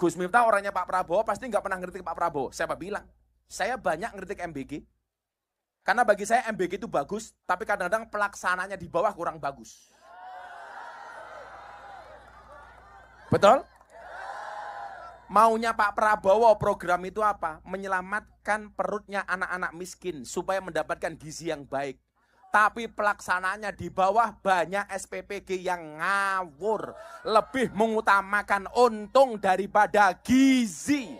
Gus Miftah orangnya Pak Prabowo pasti nggak pernah ngeritik Pak Prabowo. Siapa bilang? Saya banyak ngeritik MBG. Karena bagi saya MBG itu bagus, tapi kadang-kadang pelaksananya di bawah kurang bagus. Betul? Maunya Pak Prabowo program itu apa? Menyelamatkan perutnya anak-anak miskin supaya mendapatkan gizi yang baik. Tapi pelaksanaannya di bawah banyak SPPG yang ngawur. Lebih mengutamakan untung daripada gizi.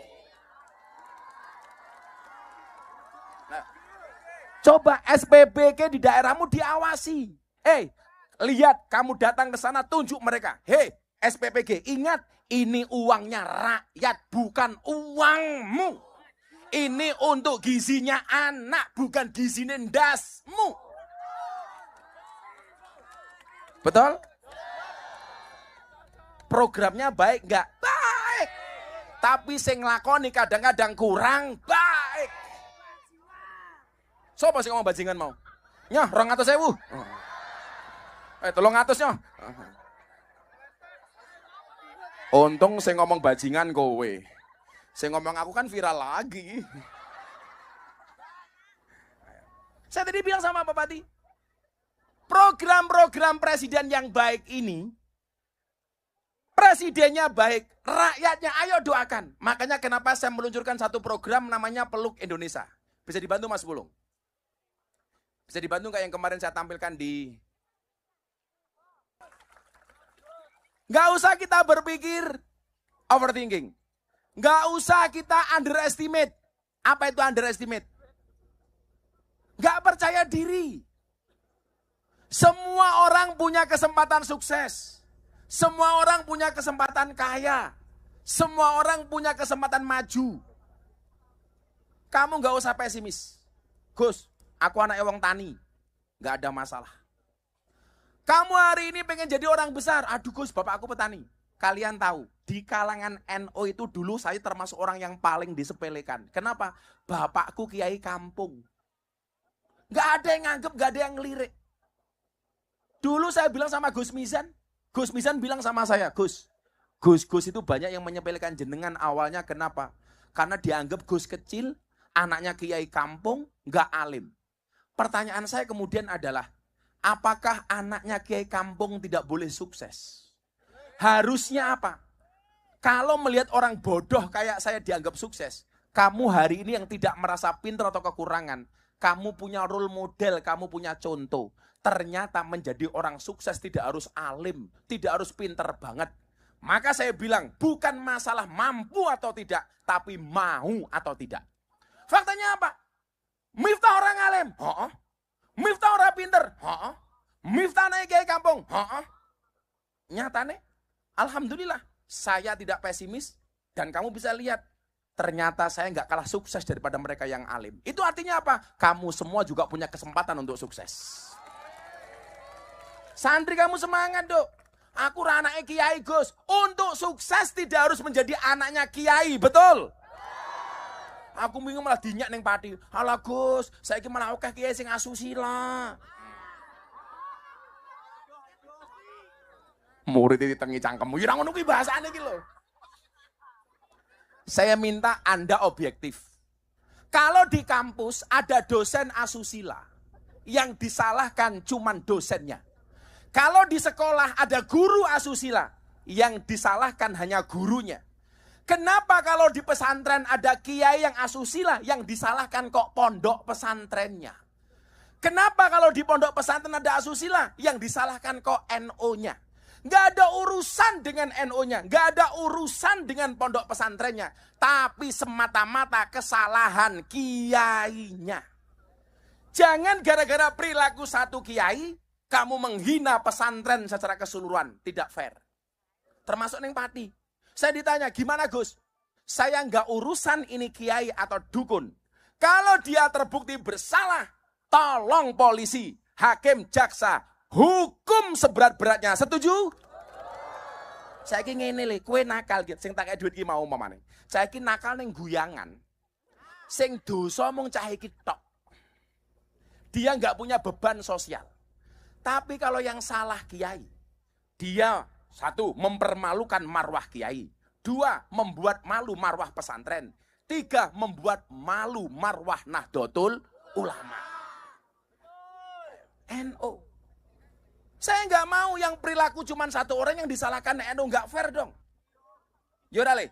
Nah, coba SPPG di daerahmu diawasi. Lihat kamu datang ke sana tunjuk mereka. SPPG, ingat ini uangnya rakyat bukan uangmu. Ini untuk gizinya anak bukan gizinya ndasmu. Betul? Programnya baik enggak? Baik. Tapi sing nglakoni kadang-kadang kurang baik. Sopo sing ngomong bajingan mau? Nyoh 200.000. Tolong ngatus nyoh. Untung sing ngomong bajingan kowe. Sing ngomong aku kan viral lagi. Saya tadi bilang sama Pak Bupati, program-program presiden yang baik ini, presidennya baik, rakyatnya ayo doakan. Makanya kenapa saya meluncurkan satu program namanya Peluk Indonesia. Bisa dibantu Mas Bulung? Bisa dibantu nggak yang kemarin saya tampilkan di... Nggak usah kita berpikir overthinking. Nggak usah kita underestimate. Apa itu underestimate? Nggak percaya diri. Semua orang punya kesempatan sukses. Semua orang punya kesempatan kaya. Semua orang punya kesempatan maju. Kamu nggak usah pesimis. Gus, aku anak wong tani. Nggak ada masalah. Kamu hari ini pengen jadi orang besar. Aduh Gus, bapak aku petani. Kalian tahu, di kalangan NU itu dulu saya termasuk orang yang paling disepelekan. Kenapa? Bapakku kiai kampung. Nggak ada yang nganggep, nggak ada yang ngelirik. Dulu saya bilang sama Gus Mizan bilang sama saya, Gus itu banyak yang menyepelekan jenengan awalnya. Kenapa? Karena dianggap Gus kecil, anaknya kiai kampung, nggak alim. Pertanyaan saya kemudian adalah, apakah anaknya kiai kampung tidak boleh sukses? Harusnya apa? Kalau melihat orang bodoh kayak saya dianggap sukses, kamu hari ini yang tidak merasa pintar atau kekurangan, kamu punya role model, kamu punya contoh. Ternyata menjadi orang sukses tidak harus alim, tidak harus pintar banget. Maka saya bilang, bukan masalah mampu atau tidak, tapi mau atau tidak. Faktanya apa? Miftah orang alim. Miftah orang pinter. Miftah naik kiai kampung. Nyatanya, alhamdulillah, saya tidak pesimis dan kamu bisa lihat, ternyata saya nggak kalah sukses daripada mereka yang alim. Itu artinya apa? Kamu semua juga punya kesempatan untuk sukses. Santri kamu semangat dok. Aku anaknya kiai Gus. Untuk sukses tidak harus menjadi anaknya kiai, betul? Aku bingung malah dinyak neng pati. Halah Gus, saya malah oke kiai sing asusila. Murid itu tengi cangkemmu. Ira ngono kuwi bahasane iki lho. Saya minta Anda objektif. Kalau di kampus ada dosen asusila, yang disalahkan cuman dosennya. Kalau di sekolah ada guru asusila, yang disalahkan hanya gurunya. Kenapa kalau di pesantren ada kiai yang asusila, yang disalahkan kok pondok pesantrennya? Kenapa kalau di pondok pesantren ada asusila, yang disalahkan kok NO-nya? Nggak ada urusan dengan NO-nya, nggak ada urusan dengan pondok pesantrennya, tapi semata-mata kesalahan kiainya. Jangan gara-gara perilaku satu kiai, kamu menghina pesantren secara keseluruhan. Tidak fair. Termasuk neng pati. Saya ditanya, gimana Gus? Saya nggak urusan ini kiai atau dukun. Kalau dia terbukti bersalah, tolong polisi, hakim, jaksa, hukum seberat-beratnya. Setuju? Saya ingin ngene le, kue nakal gitu. Sing tak kayak duit ki mau mamane. Saya ingin nakal neng guyangan. Sing dosa mung cah iki tok. Dia nggak punya beban sosial. Tapi kalau yang salah kiai, dia satu mempermalukan marwah kiai, 2, membuat malu marwah pesantren. 3, membuat malu marwah Nahdlatul Ulama. NU. Saya nggak mau yang perilaku cuma satu orang yang disalahkan NU, nggak fair dong. Yaudah Le.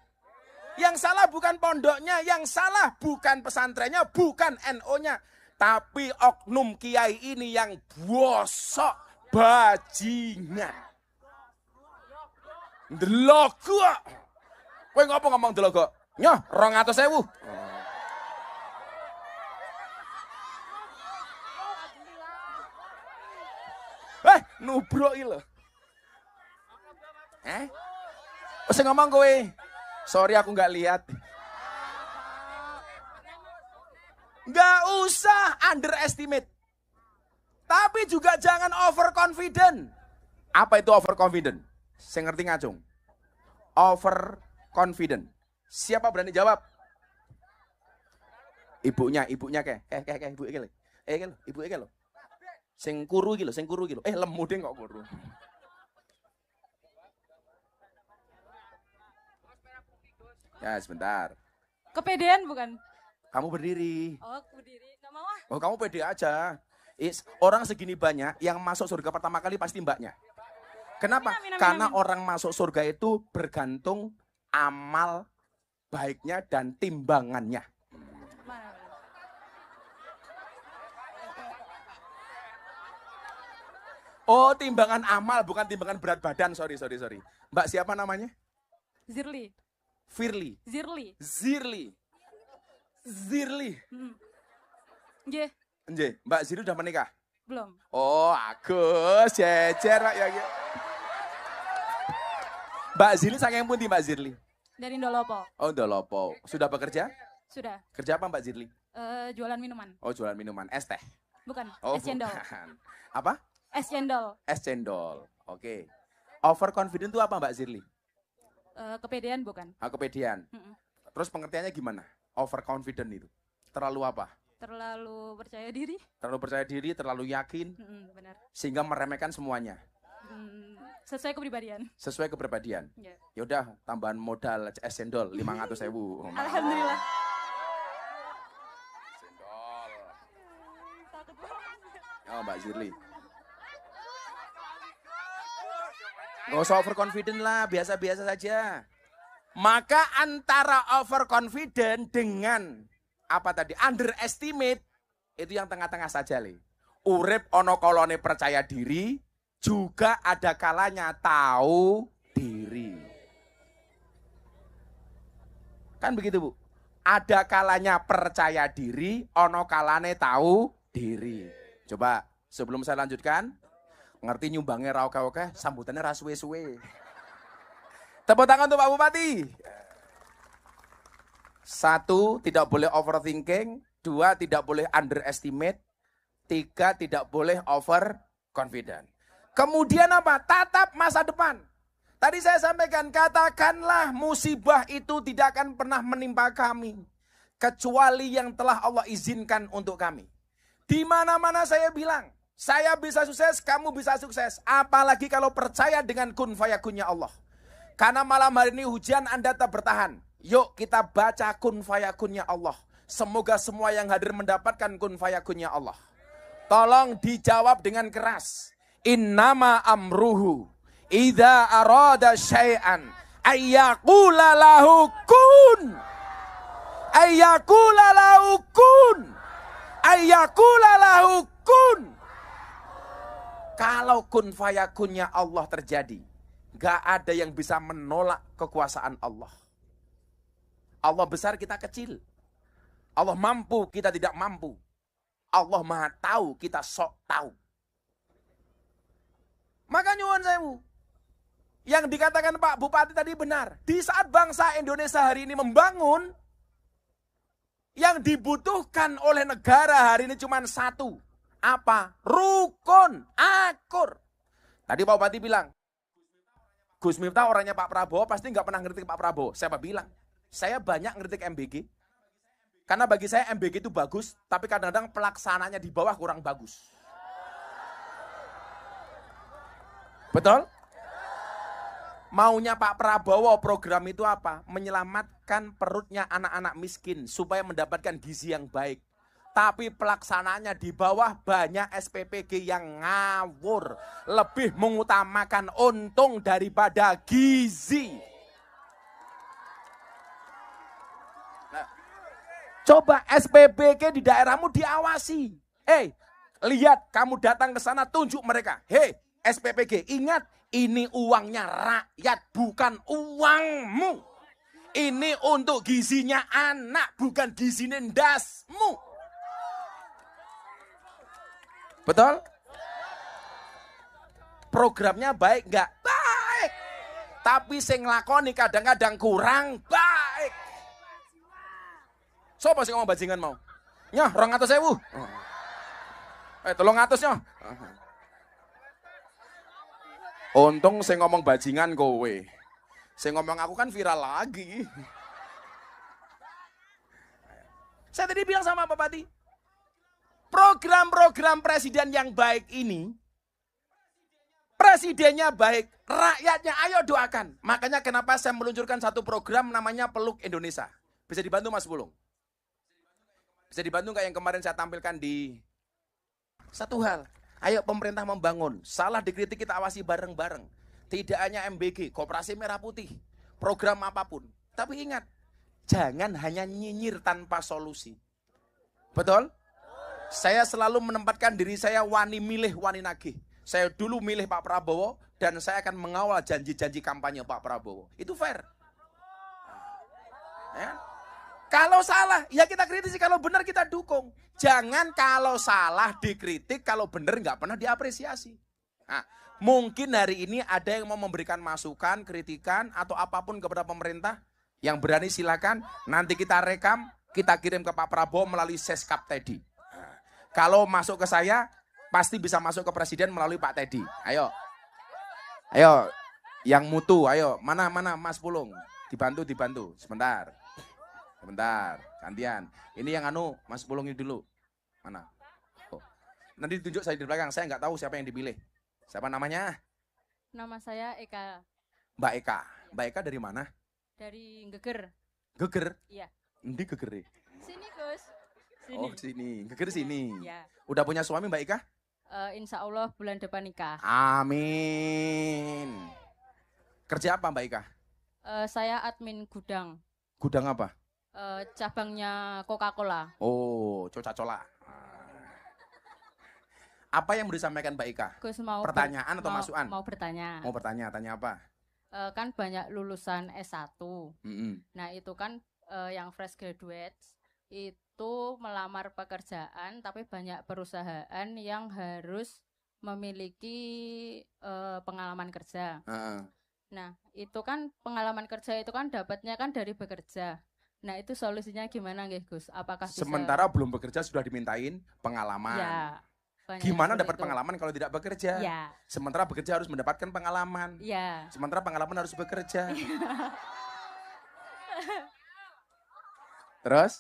Yang salah bukan pondoknya, yang salah bukan pesantrennya, bukan NU-nya. Tapi oknum kiai ini yang bosok bajingan. Delogo. Kowe ngopo ngomong delogo? Nyoh, 200.000. Nubruk iki lho. Wis ngomong kowe. Sorry aku nggak lihat. Nggak usah underestimate. Tapi juga jangan overconfident. Apa itu overconfident? Saya ngerti ngacung. Overconfident. Siapa berani jawab? Ibunya ke ibu iki lho. Ibu iki lho. Sing kuru iki lho, lemu deh kok kuru. Ya, sebentar. Kepedean bukan? Kamu berdiri. Oh, berdiri. Nggak mau ah. Oh, kamu pede aja. Orang segini banyak yang masuk surga pertama kali pasti mbaknya. Kenapa? Karena orang masuk surga itu bergantung amal baiknya dan timbangannya. Oh, timbangan amal, bukan timbangan berat badan. Sorry. Mbak siapa namanya? Zirli. Firly. Zirli. Nggih. Mbak Zirli udah menikah? Belum. Oh, Agus, jejer Pak ya. Mbak Zirli saking pundi Mbak Zirli? Dari Ndolopo. Oh, Ndolopo. Sudah bekerja? Sudah. Kerja apa Mbak Zirli? Jualan minuman. Oh, jualan minuman. Es teh? Bukan, Oh, es cendol. bukan. Apa? Es cendol. Es cendol. Oke. Overconfident itu apa Mbak Zirli? Kepedean bukan? Kepedean. Terus pengertiannya gimana? Overconfident itu. Terlalu apa? Terlalu percaya diri. Terlalu percaya diri, terlalu yakin. Benar. Sehingga meremehkan semuanya. Sesuai kepribadian. Sesuai kepribadian. Yeah. Yaudah, tambahan modal es cendol 500.000. Alhamdulillah. Cendol. Oh, Mbak Zirli. Gak usah overconfident lah, biasa-biasa saja. Maka antara overconfident dengan apa tadi? Underestimate, itu yang tengah-tengah saja, Le. Urip ono kolone percaya diri, juga ada kalanya tahu diri. Kan begitu, Bu? Ada kalanya percaya diri, ono kalane tahu diri. Coba sebelum saya lanjutkan, ngerti nyumbangnya ra oke-oke, sambutannya ra suwe-suwe. Tepuk tangan untuk Pak Bupati. 1, tidak boleh overthinking. 2, tidak boleh underestimate. 3, tidak boleh overconfident. Kemudian apa? Tatap masa depan. Tadi saya sampaikan, katakanlah musibah itu tidak akan pernah menimpa kami. Kecuali yang telah Allah izinkan untuk kami. Di mana-mana saya bilang, saya bisa sukses, kamu bisa sukses. Apalagi kalau percaya dengan kun fayakunnya Allah. Karena malam hari ini hujan Anda tak bertahan. Yuk kita baca kun fayakunnya Allah. Semoga semua yang hadir mendapatkan kun fayakunnya Allah. Tolong dijawab dengan keras. Innama amruhu idza arada syai'an ayyaqula lahu kun. Ayyaqula lahu kun. Ayyaqula lahu kun. Kalau kun fayakunnya Allah terjadi, gak ada yang bisa menolak kekuasaan Allah. Allah besar, kita kecil. Allah mampu, kita tidak mampu. Allah maha tahu, kita sok tahu. Maka nyuwun sewu, yang dikatakan Pak Bupati tadi benar. Di saat bangsa Indonesia hari ini membangun, yang dibutuhkan oleh negara hari ini cuma satu. Apa? Rukun, akur. Tadi Pak Bupati bilang, Gus Miftah orangnya Pak Prabowo pasti nggak pernah ngerti Pak Prabowo. Siapa bilang? Saya banyak ngerti MBG. Karena bagi saya MBG itu bagus, tapi kadang-kadang pelaksananya di bawah kurang bagus. Betul? Maunya Pak Prabowo program itu apa? Menyelamatkan perutnya anak-anak miskin supaya mendapatkan gizi yang baik. Tapi pelaksanaannya di bawah banyak SPPG yang ngawur. Lebih mengutamakan untung daripada gizi. Nah, coba SPPG di daerahmu diawasi. Lihat kamu datang ke sana tunjuk mereka. SPPG, ingat ini uangnya rakyat bukan uangmu. Ini untuk gizinya anak bukan gizinya ndasmu. Betul? Programnya baik enggak? Baik. Tapi sing nglakoni kadang-kadang kurang baik. Sopo sing ngomong bajingan mau? Nyoh 200.000. 300 nyoh. Untung sing ngomong bajingan kowe. Sing ngomong aku kan viral lagi. Saya tadi bilang sama Pak Pati, program-program presiden yang baik ini, presidennya baik, rakyatnya ayo doakan. Makanya kenapa saya meluncurkan satu program namanya Peluk Indonesia. Bisa dibantu Mas Pulung? Bisa dibantu nggak yang kemarin saya tampilkan di satu hal. Ayo pemerintah membangun, salah dikritik kita awasi bareng-bareng. Tidak hanya MBG, Koperasi Merah Putih, program apapun. Tapi ingat, jangan hanya nyinyir tanpa solusi. Betul? Saya selalu menempatkan diri saya wani milih, wani nagih. Saya dulu milih Pak Prabowo dan saya akan mengawal janji-janji kampanye Pak Prabowo. Itu fair. Ya. Kalau salah, ya kita kritisi. Kalau benar kita dukung. Jangan kalau salah dikritik, kalau benar nggak pernah diapresiasi. Nah, mungkin hari ini ada yang mau memberikan masukan, kritikan, atau apapun kepada pemerintah. Yang berani silakan. Nanti kita rekam, kita kirim ke Pak Prabowo melalui Seskap Teddy. Kalau masuk ke saya, pasti bisa masuk ke presiden melalui Pak Teddy. Ayo. Ayo, yang mutu, ayo. Mana Mas Pulung? Dibantu. Sebentar, gantian. Ini yang Mas Pulung ini dulu. Mana? Oh. Nanti ditunjuk saya di belakang, saya nggak tahu siapa yang dipilih. Siapa namanya? Nama saya Eka. Mbak Eka. Mbak Eka dari mana? Dari Geger. Geger? Iya. Endi Geger? Sini Gus. Sini. Oh sini, Geger sini. Iya. Udah punya suami Mbak Eka? Insya Allah bulan depan nikah. Amin. Kerja apa Mbak Ika? Saya admin gudang. Gudang apa? Cabangnya Coca-Cola. Oh, Coca-Cola. Apa yang mau disampaikan Mbak Ika? Gus, mau pertanyaan atau masukan? Mau bertanya. Mau bertanya, tanya apa? Kan banyak lulusan S1. Nah itu kan yang fresh graduate itu melamar pekerjaan, tapi banyak perusahaan yang harus memiliki pengalaman kerja. Nah itu kan pengalaman kerja itu kan dapatnya kan dari bekerja. Nah itu solusinya gimana nggih Gus? Apakah bisa... Sementara belum bekerja sudah dimintain pengalaman. Ya, gimana dapat pengalaman kalau tidak bekerja? Ya. Sementara bekerja harus mendapatkan pengalaman. Ya. Sementara pengalaman harus bekerja. Terus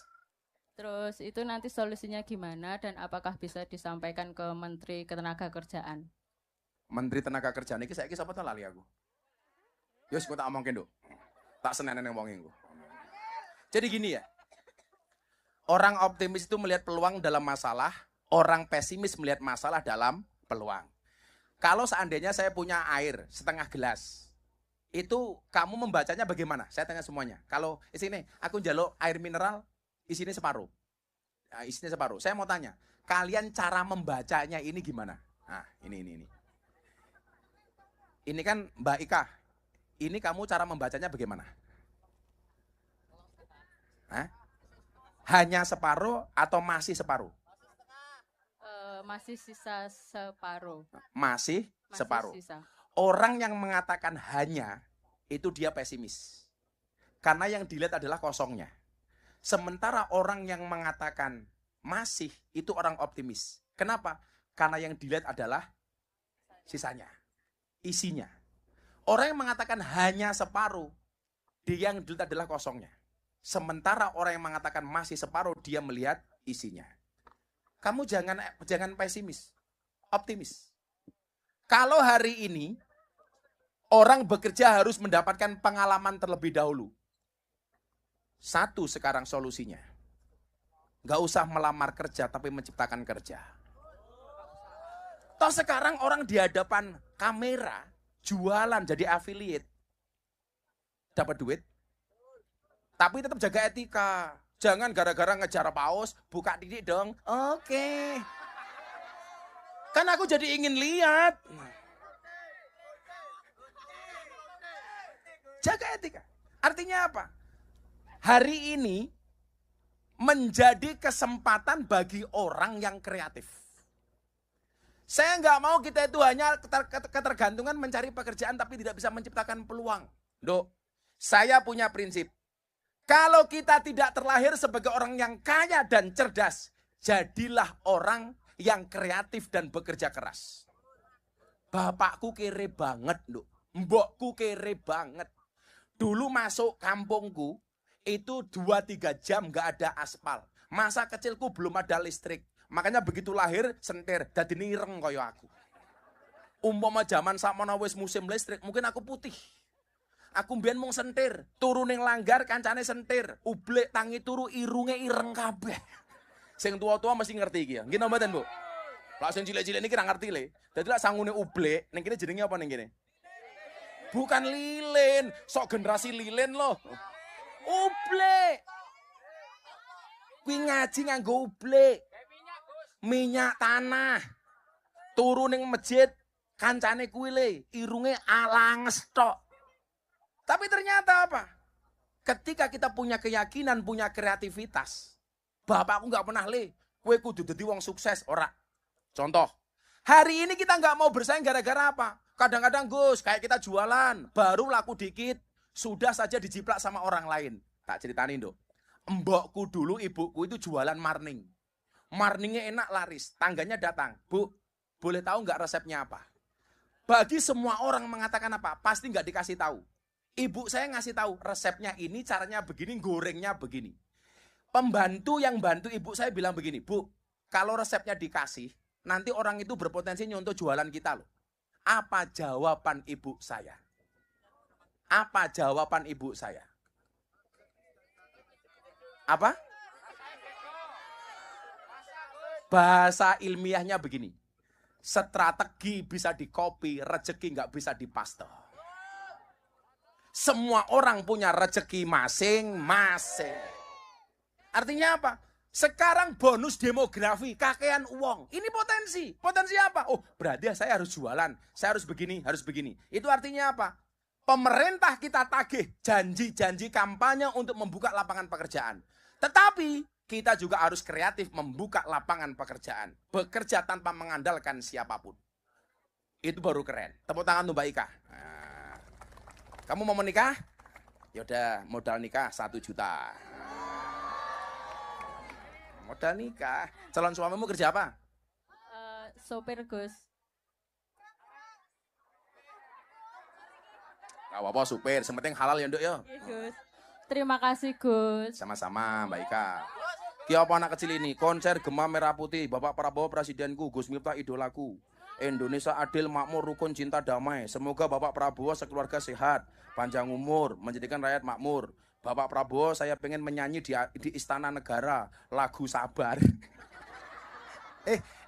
itu nanti solusinya gimana dan apakah bisa disampaikan ke Menteri Ketenagakerjaan? Menteri Tenaga Kerjaan ini saya kisah apa lali aku. Yus, gue tak omongin dulu. Tak senenen ngomongin gue. Jadi gini ya, orang optimis itu melihat peluang dalam masalah, orang pesimis melihat masalah dalam peluang. Kalau seandainya saya punya air setengah gelas, itu kamu membacanya bagaimana? Saya tanya semuanya. Kalau sini, aku njaluk air mineral, isinya separuh. Nah, isinya separuh. Saya mau tanya, kalian cara membacanya ini gimana? Nah, ini. Ini kan Mbak Ika, ini kamu cara membacanya bagaimana? Hah? Hanya separuh atau masih separuh? Masih sisa separuh. Masih separuh. Sisa. Orang yang mengatakan hanya, itu dia pesimis. Karena yang dilihat adalah kosongnya. Sementara orang yang mengatakan masih, itu orang optimis. Kenapa? Karena yang dilihat adalah sisanya, isinya. Orang yang mengatakan hanya separuh, dia yang dilihat adalah kosongnya. Sementara orang yang mengatakan masih separuh, dia melihat isinya. Kamu jangan pesimis, optimis. Kalau hari ini Orang bekerja harus mendapatkan pengalaman terlebih dahulu. Satu sekarang solusinya. Nggak usah melamar kerja tapi menciptakan kerja. Toh sekarang orang di hadapan kamera, jualan jadi affiliate. Dapat duit. Tapi tetap jaga etika. Jangan gara-gara ngejar paus, buka titik dong. Oke. Kan aku jadi ingin lihat. Jaga etika. Artinya apa? Hari ini menjadi kesempatan bagi orang yang kreatif. Saya nggak mau kita itu hanya ketergantungan mencari pekerjaan tapi tidak bisa menciptakan peluang. Dok, saya punya prinsip. Kalau kita tidak terlahir sebagai orang yang kaya dan cerdas, jadilah orang yang kreatif dan bekerja keras. Bapakku kere banget, Dok. Mbokku kere banget. Dulu masuk kampungku, itu 2-3 jam gak ada aspal. Masa kecilku belum ada listrik. Makanya begitu lahir, sentir. Dadi nireng kaya aku. Umpama zaman sakmono wis musim listrik, mungkin aku putih. Aku mbiyen mung sentir. Turu ning langgar, kancane sentir. Ublek tangi turu, irunge ireng kabeh. Sing tua-tua mesti ngerti iki ya. Nggih napa mboten, Bu? Lah sing cilik-cilik niki ra ngerti le. Dadi lak sangune ublek, ning kene jenenge apa ning kene? Bukan lilin, sok generasi lilin loh. Ublek. Kuwi ngaji nganggo ublek. Minyak tanah. Turu ning masjid, kancane kuwi le, irunge alanges tok. Tapi ternyata apa? Ketika kita punya keyakinan, punya kreativitas, bapakku nggak pernah le, kowe kudu dadi wong sukses, ora. Contoh, hari ini kita nggak mau bersaing gara-gara apa? Kadang-kadang Gus, kayak kita jualan, baru laku dikit, sudah saja dijiplak sama orang lain. Tak ceritain dong. Mbokku dulu, ibuku itu jualan marning. Marningnya enak laris, tangganya datang. Bu, boleh tahu nggak resepnya apa? Bagi semua orang mengatakan apa? Pasti nggak dikasih tahu. Ibu saya ngasih tahu, resepnya ini, caranya begini, gorengnya begini. Pembantu yang bantu ibu saya bilang begini, Bu, kalau resepnya dikasih, nanti orang itu berpotensi nyontoh jualan kita loh. Apa jawaban ibu saya? Apa jawaban ibu saya? Apa? Bahasa ilmiahnya begini. Strategi bisa di-copy, rezeki nggak bisa dipaste. Semua orang punya rezeki masing-masing. Artinya apa? Sekarang bonus demografi, kakean uang. Ini potensi. Potensi apa? Oh, berarti saya harus jualan. Saya harus begini, harus begini. Itu artinya apa? Pemerintah kita tagih janji-janji kampanye untuk membuka lapangan pekerjaan. Tetapi kita juga harus kreatif membuka lapangan pekerjaan. Bekerja tanpa mengandalkan siapapun. Itu baru keren. Tepuk tangan untuk Mbak Ika. Nah, kamu mau menikah? Yaudah, modal nikah 1 juta. Modal nikah. Calon suamimu kerja apa? Sopir, Gus. Gak apa-apa, supir. Yang penting halal ya, Nduk ya. Gus. Terima kasih, Gus. Sama-sama, Mbak Ika. Ki apa anak kecil ini? Konser Gema Merah Putih. Bapak Prabowo presidenku, Gus Miftah idolaku. Indonesia adil, makmur, rukun, cinta, damai. Semoga Bapak Prabowo sekeluarga sehat, panjang umur, menjadikan rakyat makmur. Bapak Prabowo, saya pengen menyanyi di Istana Negara lagu Sabar.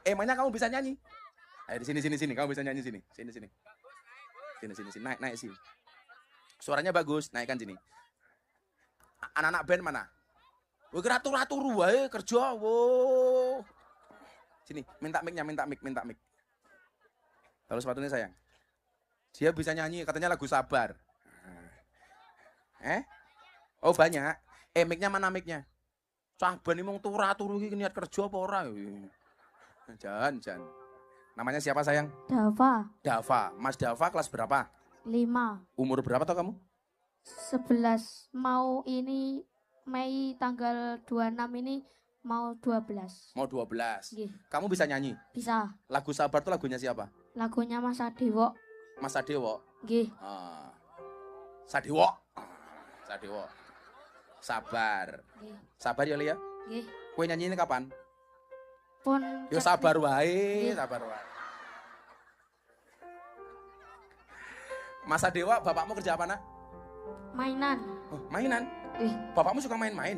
Emangnya kamu bisa nyanyi? Ayo di sini, kamu bisa nyanyi sini. Sini. Sini, naik sini. Suaranya bagus, naikkan sini. Anak-anak band mana? Woi, turu wae kerja, wo. Sini, minta mic. Lalu sepatunya sayang. Dia bisa nyanyi, katanya lagu Sabar. Oh banyak. Mic-nya mana mic-nya? Saban ini mau turu iki niat kerja apa ora? Jangan. Namanya siapa sayang? Dava. Mas Dava kelas berapa? 5. Umur berapa toh kamu? 11. Mau ini Mei tanggal 26 ini mau 12. Mau 12. Nggih. Kamu bisa nyanyi? Bisa. Lagu Sabar tuh lagunya siapa? Lagunya Mas Sadewo. Mas Sadewo. Nggih. Sadewo. Sabar. Nggih. Sabar ya, Lia? Nggih. Kowe nyanyi ini kapan? Pun Yo sabar wae, sabar wae. Masa Dewa, bapakmu kerja apa, Nak? Mainan. Oh, mainan? Bapakmu suka main-main?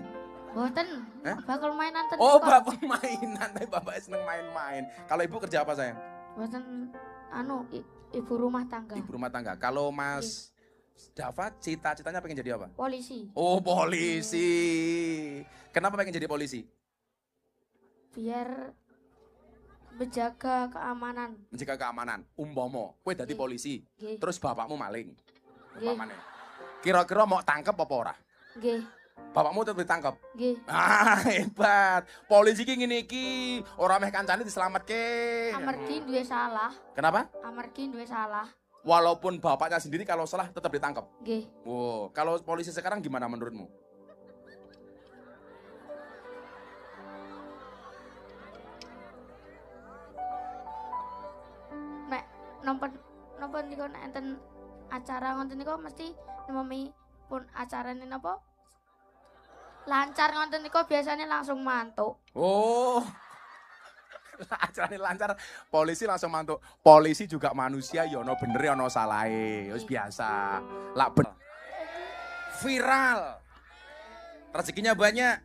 Boten. Bakal mainan ten. Oh, bapak mainan, tapi bapaknya seneng main-main. Kalau ibu kerja apa, sayang? Boten ibu rumah tangga. Ibu rumah tangga. Kalau Mas Dava, cita-citanya pengen jadi apa? Polisi. Oh, polisi. Kenapa pengen jadi polisi? Biar menjaga keamanan. Menjaga keamanan. Umpama kowe dadi polisi, terus bapakmu maling. Umpamane. Kira-kira mau tangkep apa ora? Nggih. Bapakmu tetep ditangkep. Nggih. Ah, hebat. Polisi ki ngene iki, ora meh kancane dislametke. Amargi duwe salah. Kenapa? Amargi duwe salah. Walaupun bapaknya sendiri kalau salah tetap ditangkep. Nggih. Wow, kalau polisi sekarang gimana menurutmu? Nek napa niku nek enten acara ngoten niku mesti nememi pun acarane napa? Lancar ngoten niku biasanya langsung mantuk. Oh. Acaranya lancar, polisi langsung mantuk. Polisi juga manusia, ya ono bener ya ono salahe. Wis biasa. Lak viral. Rezekinya banyak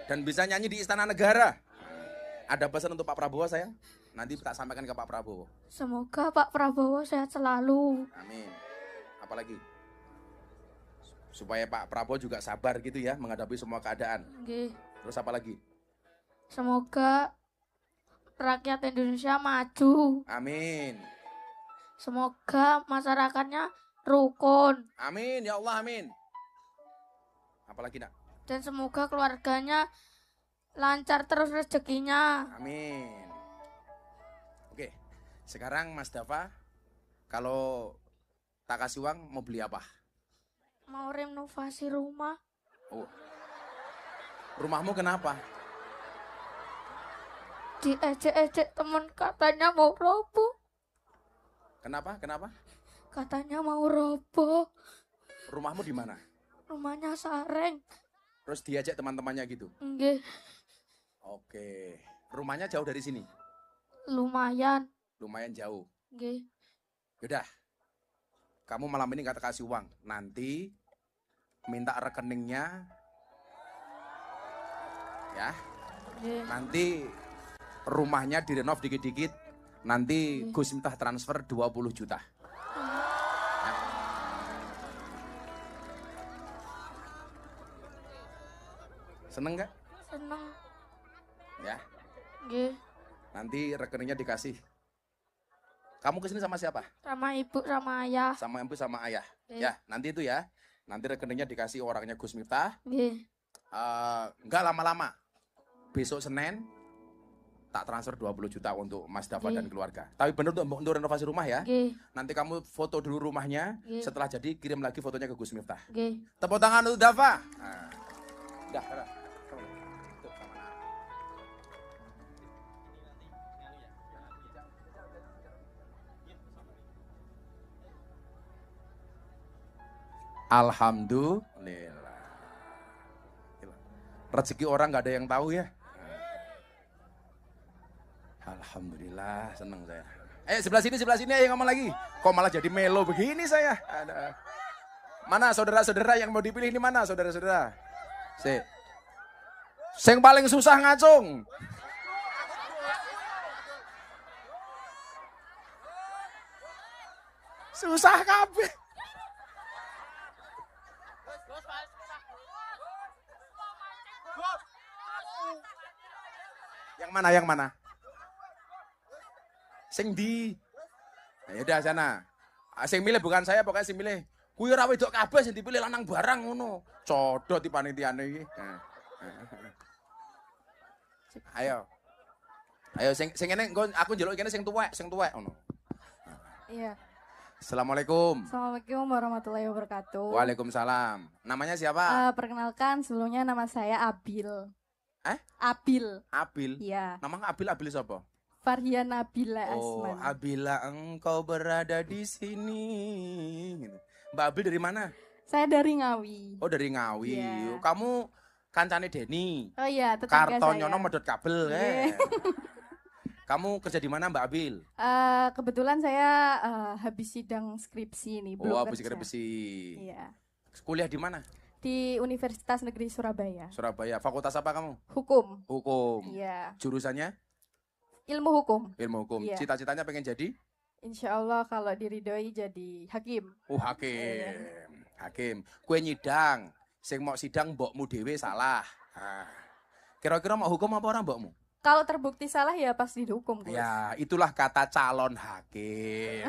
dan bisa nyanyi di Istana Negara. Ada pesan untuk Pak Prabowo, sayang? Nanti tak sampaikan ke Pak Prabowo. Semoga Pak Prabowo sehat selalu. Amin. Apalagi? Supaya Pak Prabowo juga sabar gitu ya menghadapi semua keadaan. Nggih. Terus apa lagi? Semoga rakyat Indonesia maju. Amin. Semoga masyarakatnya rukun. Amin, ya Allah, amin. Apalagi, Nak? Dan semoga keluarganya lancar terus rezekinya. Amin. Oke, sekarang Mas Dava, kalau tak kasih uang mau beli apa? Mau renovasi rumah. Oh. Rumahmu kenapa? Diejek-ejek temen katanya mau roboh. Kenapa? Kenapa? Katanya mau roboh. Rumahmu di mana? Rumahnya Sareng. Terus diajak teman-temannya gitu? Nggih. Oke. Rumahnya jauh dari sini? Lumayan. Lumayan jauh. Nggih. Yaudah. Kamu malam ini gak kasih uang. Nanti minta rekeningnya. Ya. Nggih. Nanti rumahnya direnov dikit-dikit. Nanti Gus Miftah transfer 20 juta. Ya. Seneng gak? Seneng. Ya. Nggih. Nanti rekeningnya dikasih. Kamu kesini sama siapa? Sama ibu sama ayah. Sama ibu sama ayah. Nggih. Ya, nanti itu ya. Nanti rekeningnya dikasih orangnya Gus Miftah. Nggih. Enggak lama-lama. Besok Senin tak transfer 20 juta untuk Mas Dava dan keluarga. Tapi benar untuk renovasi rumah ya. Nggih. Nanti kamu foto dulu rumahnya. Nggih. Setelah jadi kirim lagi fotonya ke Gus Miftah. Nggih. Tepuk tangan untuk Dava. Nah. Udah. Alhamdulillah. Rezeki orang nggak ada yang tahu ya. Alhamdulillah, seneng saya. Sebelah sini ayo ngomong lagi. Kok malah jadi melo begini saya? Ada. Mana saudara-saudara yang mau dipilih ini mana saudara-saudara? Sing paling susah ngacung. Susah kabeh. Yang mana? Sing di. Nah, yaudah sana. Sing milih bukan saya, pokoknya sing milih. Kuwi ora wedok kabeh sing dipilih lanang barang ngono. Codot di panitiane iki. Ayo. Sing ngene aku njaluk kene sing tuwek ngono. Iya. Assalamualaikum. Assalamualaikum warahmatullahi wabarakatuh. Waalaikumsalam. Namanya siapa? Perkenalkan, sebelumnya nama saya Abil. Abil. Iya. Nama Abil siapa? Farhian Nabila Oh, Asman. Abila engkau berada di sini. Mbak Abil dari mana? Saya dari Ngawi. Oh, dari Ngawi. Iya. Kamu kancane Deni. Oh iya, tetangga Kartonyono saya. medot kabel Iya. Kamu kerja di mana Mbak Abil? Kebetulan saya habis sidang skripsi nih, belum habis kerja. skripsi. Iya. Kuliah di mana? Di Universitas Negeri Surabaya. Surabaya. Fakultas apa kamu? Hukum. Hukum. Iya. Jurusannya? Ilmu hukum. Ilmu hukum. Iya. Cita-citanya pengen jadi? Insya Allah kalau diridhoi jadi hakim. Hakim. Hakim. Kue nyidang. Sing mau sidang mbokmu dhewe salah. Kira-kira mau hukum apa orang mbokmu? Kalau terbukti salah ya pasti dihukum, Gus. Ya, itulah kata calon hakim.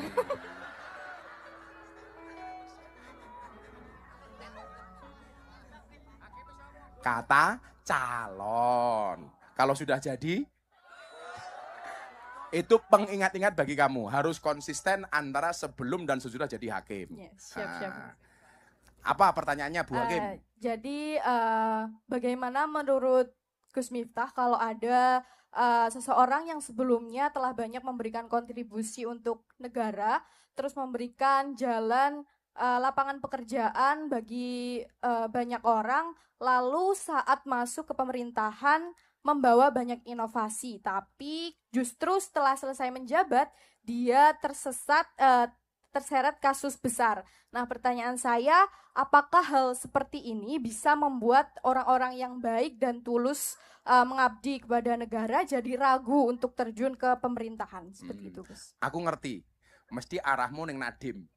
Kata calon. Kalau sudah jadi, itu pengingat-ingat bagi kamu. Harus konsisten antara sebelum dan sesudah jadi hakim. Yes, siap. Apa pertanyaannya Bu Hakim? Jadi bagaimana menurut Gus Miftah kalau ada seseorang yang sebelumnya telah banyak memberikan kontribusi untuk negara, terus memberikan jalan lapangan pekerjaan bagi banyak orang, lalu saat masuk ke pemerintahan membawa banyak inovasi, tapi justru setelah selesai menjabat dia terseret kasus besar. Nah, pertanyaan saya, apakah hal seperti ini bisa membuat orang-orang yang baik dan tulus mengabdi kepada negara jadi ragu untuk terjun ke pemerintahan? Seperti itu, Gus. Aku ngerti. Mesti arahmu neng Nadim.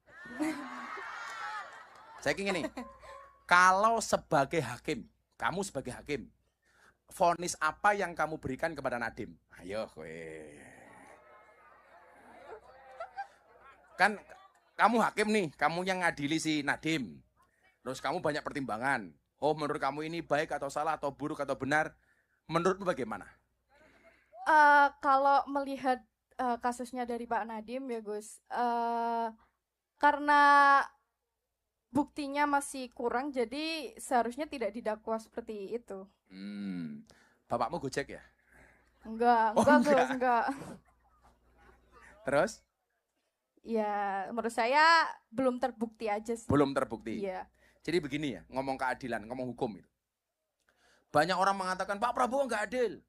Saya ingin nih, kalau sebagai hakim, kamu sebagai hakim, vonis apa yang kamu berikan kepada Nadim? Ayo, kan kamu hakim nih, kamu yang ngadili si Nadim. Terus kamu banyak pertimbangan. Oh, menurut kamu ini baik atau salah atau buruk atau benar? Menurutmu bagaimana? Kalau melihat kasusnya dari Pak Nadim ya Gus, karena buktinya masih kurang, jadi seharusnya tidak didakwa seperti itu. Bapakmu Gojek ya? Enggak. Gus, enggak. Terus? Ya, menurut saya belum terbukti aja sih. Belum terbukti? Iya. Jadi begini ya, ngomong keadilan, ngomong hukum itu. Banyak orang mengatakan, Pak Prabowo nggak adil.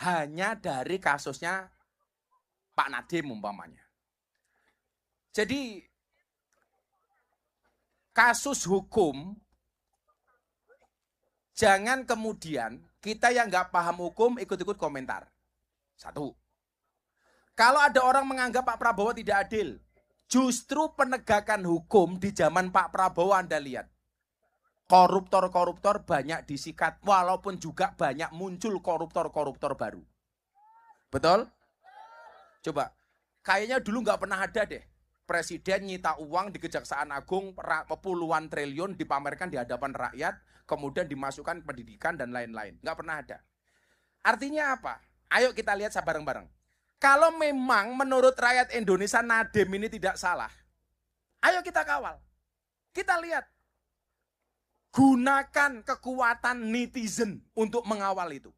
Hanya dari kasusnya Pak Nadim umpamanya. Jadi, kasus hukum, jangan kemudian kita yang nggak paham hukum ikut-ikut komentar. Satu. Kalau ada orang menganggap Pak Prabowo tidak adil, justru penegakan hukum di zaman Pak Prabowo Anda lihat. Koruptor-koruptor banyak disikat, walaupun juga banyak muncul koruptor-koruptor baru. Betul? Coba, kayaknya dulu nggak pernah ada deh. Presiden nyita uang di Kejaksaan Agung puluhan triliun dipamerkan di hadapan rakyat, kemudian dimasukkan pendidikan dan lain-lain. Nggak pernah ada. Artinya apa? Ayo kita lihat bareng-bareng. Kalau memang menurut rakyat Indonesia Nadim ini tidak salah, ayo kita kawal. Kita lihat. Gunakan kekuatan netizen untuk mengawal itu.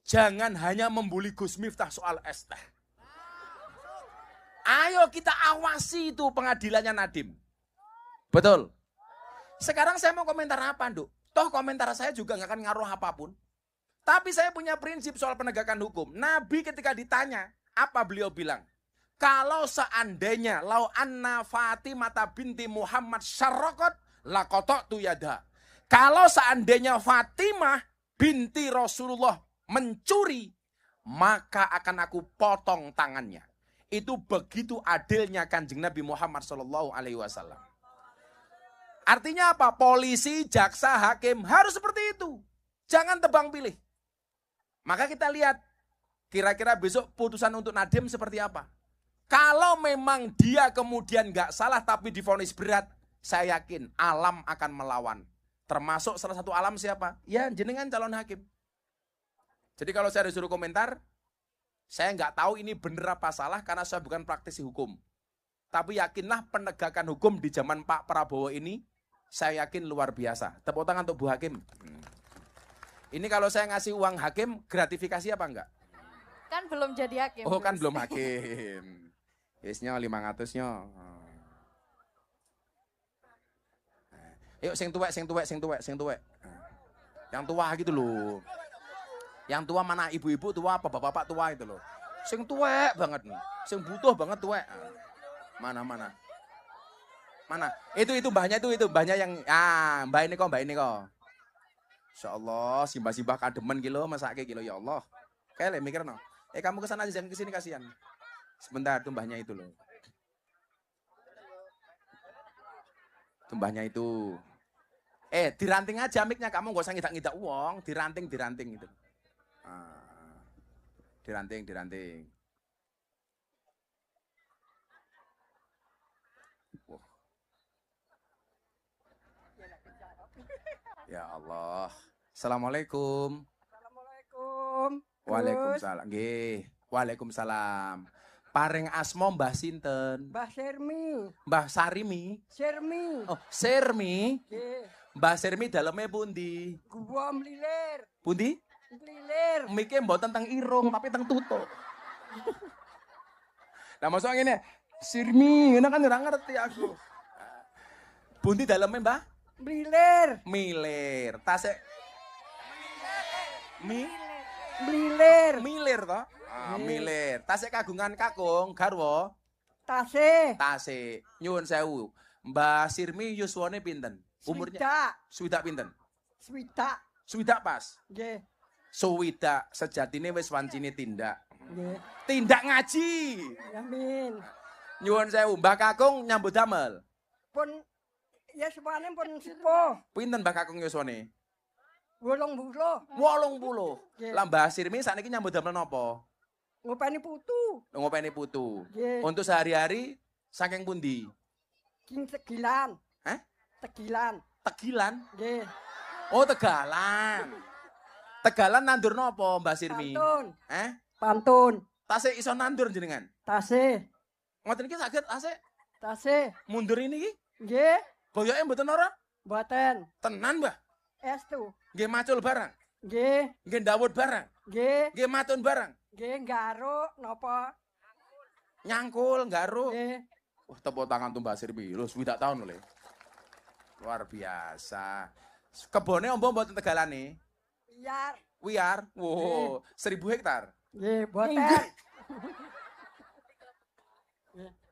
Jangan hanya membuli Gus Miftah soal es teh. Ayo kita awasi itu pengadilannya Nadim. Betul. Sekarang saya mau komentar apa, Nduk? Toh komentar saya juga nggak akan ngaruh apapun. Tapi saya punya prinsip soal penegakan hukum. Nabi ketika ditanya, apa beliau bilang? Kalau seandainya lau anna Fatimah binti Muhammad syarraqat laqata'tu yada. Kalau seandainya Fatimah binti Rasulullah mencuri, maka akan aku potong tangannya. Itu begitu adilnya Kanjeng Nabi Muhammad SAW. Artinya apa? Polisi, jaksa, hakim harus seperti itu. Jangan tebang pilih. Maka kita lihat kira-kira besok putusan untuk Nadim seperti apa. Kalau memang dia kemudian nggak salah tapi divonis berat, saya yakin alam akan melawan. Termasuk salah satu alam siapa? Ya jenengan calon hakim. Jadi kalau saya disuruh komentar, saya nggak tahu ini benar apa salah karena saya bukan praktisi hukum. Tapi yakinlah penegakan hukum di zaman Pak Prabowo ini, saya yakin luar biasa. Tepuk tangan untuk Bu Hakim. Ini kalau saya ngasih uang hakim, gratifikasi apa enggak? Kan belum jadi hakim. Oh kan Gus. belum hakim. Yesnya 500-nya. Yuk sing tuwek. Yang tua gitu loh. Yang tua mana? Ibu-ibu tua apa bapak-bapak tua itu loh. Sing tuwek banget. Sing butuh banget tuwek. Mana? Mana? Itu mbahnya itu mbahnya yang mbah ini kok. Insyaallah simbah-simbah kademen ki lho masake ki lho ya Allah. Kayak mikir no. Kamu kesana aja jangan kesini kasihan. Sebentar tuh mbahnya itu loh. Tumbahnya itu. Diranting aja miknya, kamu gak usah ngidak-ngidak uang, diranting itu. Diranting. Wow. Ya Allah. Assalamualaikum. Waalaikumsalam. Nggih. Waalaikumsalam. Paring asma Mbah sinten? Mbah Sermi. Mbah Sarimi. Sermi. Oh, Sermi. Nggih. Mbah Sermi daleme pundi? Gua mlilir. Pundi? Mlilir. Mike mboten teng irung tapi teng tutuk. Nah, maksud ngene, Sirmi, ngene kan ora ngerti aku. Pundi daleme, Mbah? Mlilir. Milir. Tasik Milir toh? Milir. Tasik kagungan kakung garwa. Tasik. Nyuwun sewu. Mbah Sirmi yuswane pinten? Umurnya? Swidak pinten? Swidak pas. Nggih. Swidak sejatine wis wancine tindak. Nggih. Tindak ngaji. Amin. Nyuwun sewu, Mbah Kakung nyambut damel. Pun ya sepane pun sepuh. Pinten Mbah Kakung yuswane? 80. 80. Lah Mbah Sirmi sakniki nyambut damel napa? Ngopeni putu. Nggih. Untuk sehari-hari saking pundi? King Tegilan. Hah? Tegilan. Nggih. Oh, Tegalan. Tegalan nandur napa Mbah Sirmi? Pantun. Tasik iso nandur jenengan? Tasik. Ngoten iki saged Tasik. mundur ini iki? Nggih. Boyoke mboten ora? Mboten. Tenan, Mbah? Estu. Nggih macul barang? Nggih. Nggih ndawut barang? Nggih. Nggih matun barang? Nggih garuk napa? Nyangkul, garuk. Nggih. Wah, tepuk tangan tuh Mbah Sirmi. Lho, 7 tahun lho. Luar biasa. Kebone ombo mboten tegalane? Wiar. Wow, 1000 hektar. Nggih, mboten.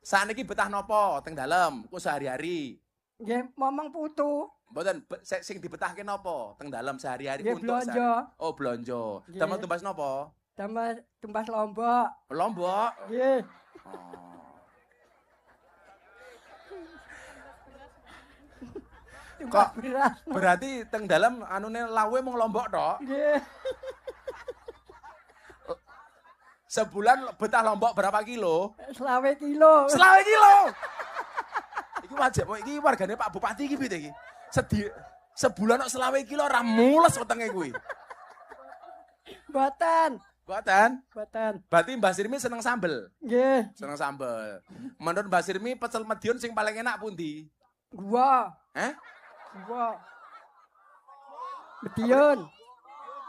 Saniki betah nopo teng dalem ku sehari-hari? Nggih, momong putu. Mboten sing dibetahke nopo teng dalem sehari-hari Nggih, untuk blonjo. Oh, blonjo. Nggih. Damel tumbas nopo? Damel tumbas lombok. Lombok. Nggih. Oh. Kok beras. berarti teng dalem anune lawe mung lombok tok? Nggih. Sebulan betah lombok berapa kilo? 20 kilo. 20 kilo. Iki wajib kok iki wargane Pak Bupati iki piye iki? Sebulan kok 20 kilo ora mules wetenge kuwi. Mboten. Berarti Mbah Sirmi seneng sambel. Nggih. Seneng sambel. Menurut Mbah Sirmi pecel Madiun sing paling enak pundi? Gua. Madiun.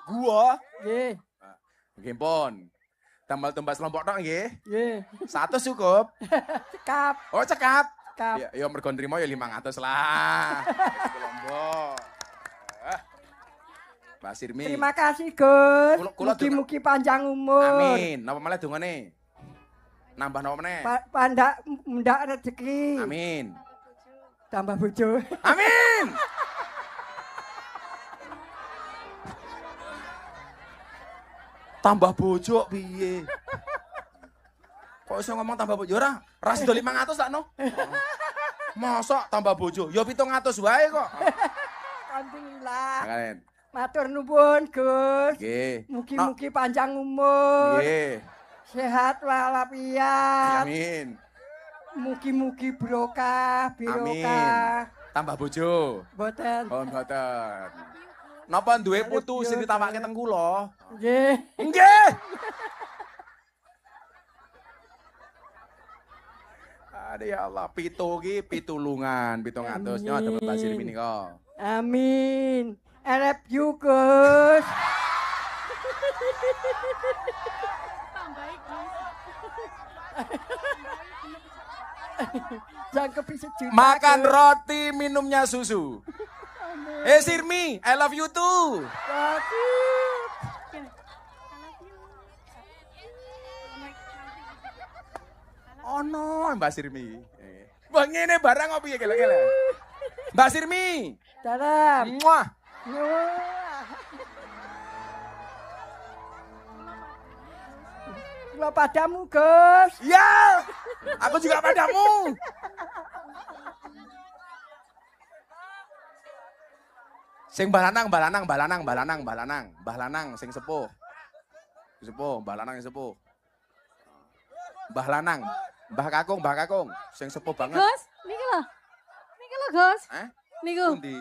Gua. Nggih. Nggih pun. Tambal tumbas lombok tok nggih. Nggih. 100 cukup. Cekap. Oh, cekap. Cekap. Ya mergo nrimo ya 500 lah. Lombok. Mbah Sirmi. Terima kasih, Gus. Kula Mugi-mugi panjang umur. Amin. Napa malah dongane? Nambah napa meneh? Pandak mundak rezeki. Amin. Tambah bojo. Amin. Tambah bojo piye? Kok iso ngomong tambah bojo ora? Ras do 500 tak no? Mosok tambah bojo? Ya 700 wae kok. Alhamdulillah. Kalian. Matur nuwun, Gus. Nggih. Mugi-mugi panjang umur. Nggih. Sehat walafiat. Amin. Mugi-mugi barokah. Tambah bojo. Mboten. Oh, mboten. Napa duwe putu sing ditawake teng kula? Nggih. Nggih. Aduh ya Allah, pitulungan, 700 nyawa dapat Mbah Sirmi nika. Amin. I love you, Gus. Jangan kepisah juta. Makan roti, minumnya susu. Sirmi, I love you too. Ono Mbak Sirmi. Wah ngene barang apa piye kele-kele? Mbak Sirmi. Dalam. Muah. Gua padamu, Gus. Ya. Aku juga padamu. Sing balanang sing sepuh. Sepuh, balanang sing sepuh. Mbah Lanang, Mbah Kakung, sing sepuh banget. Gus, niki lho. Niki lho, Gus. Niku. Pundi?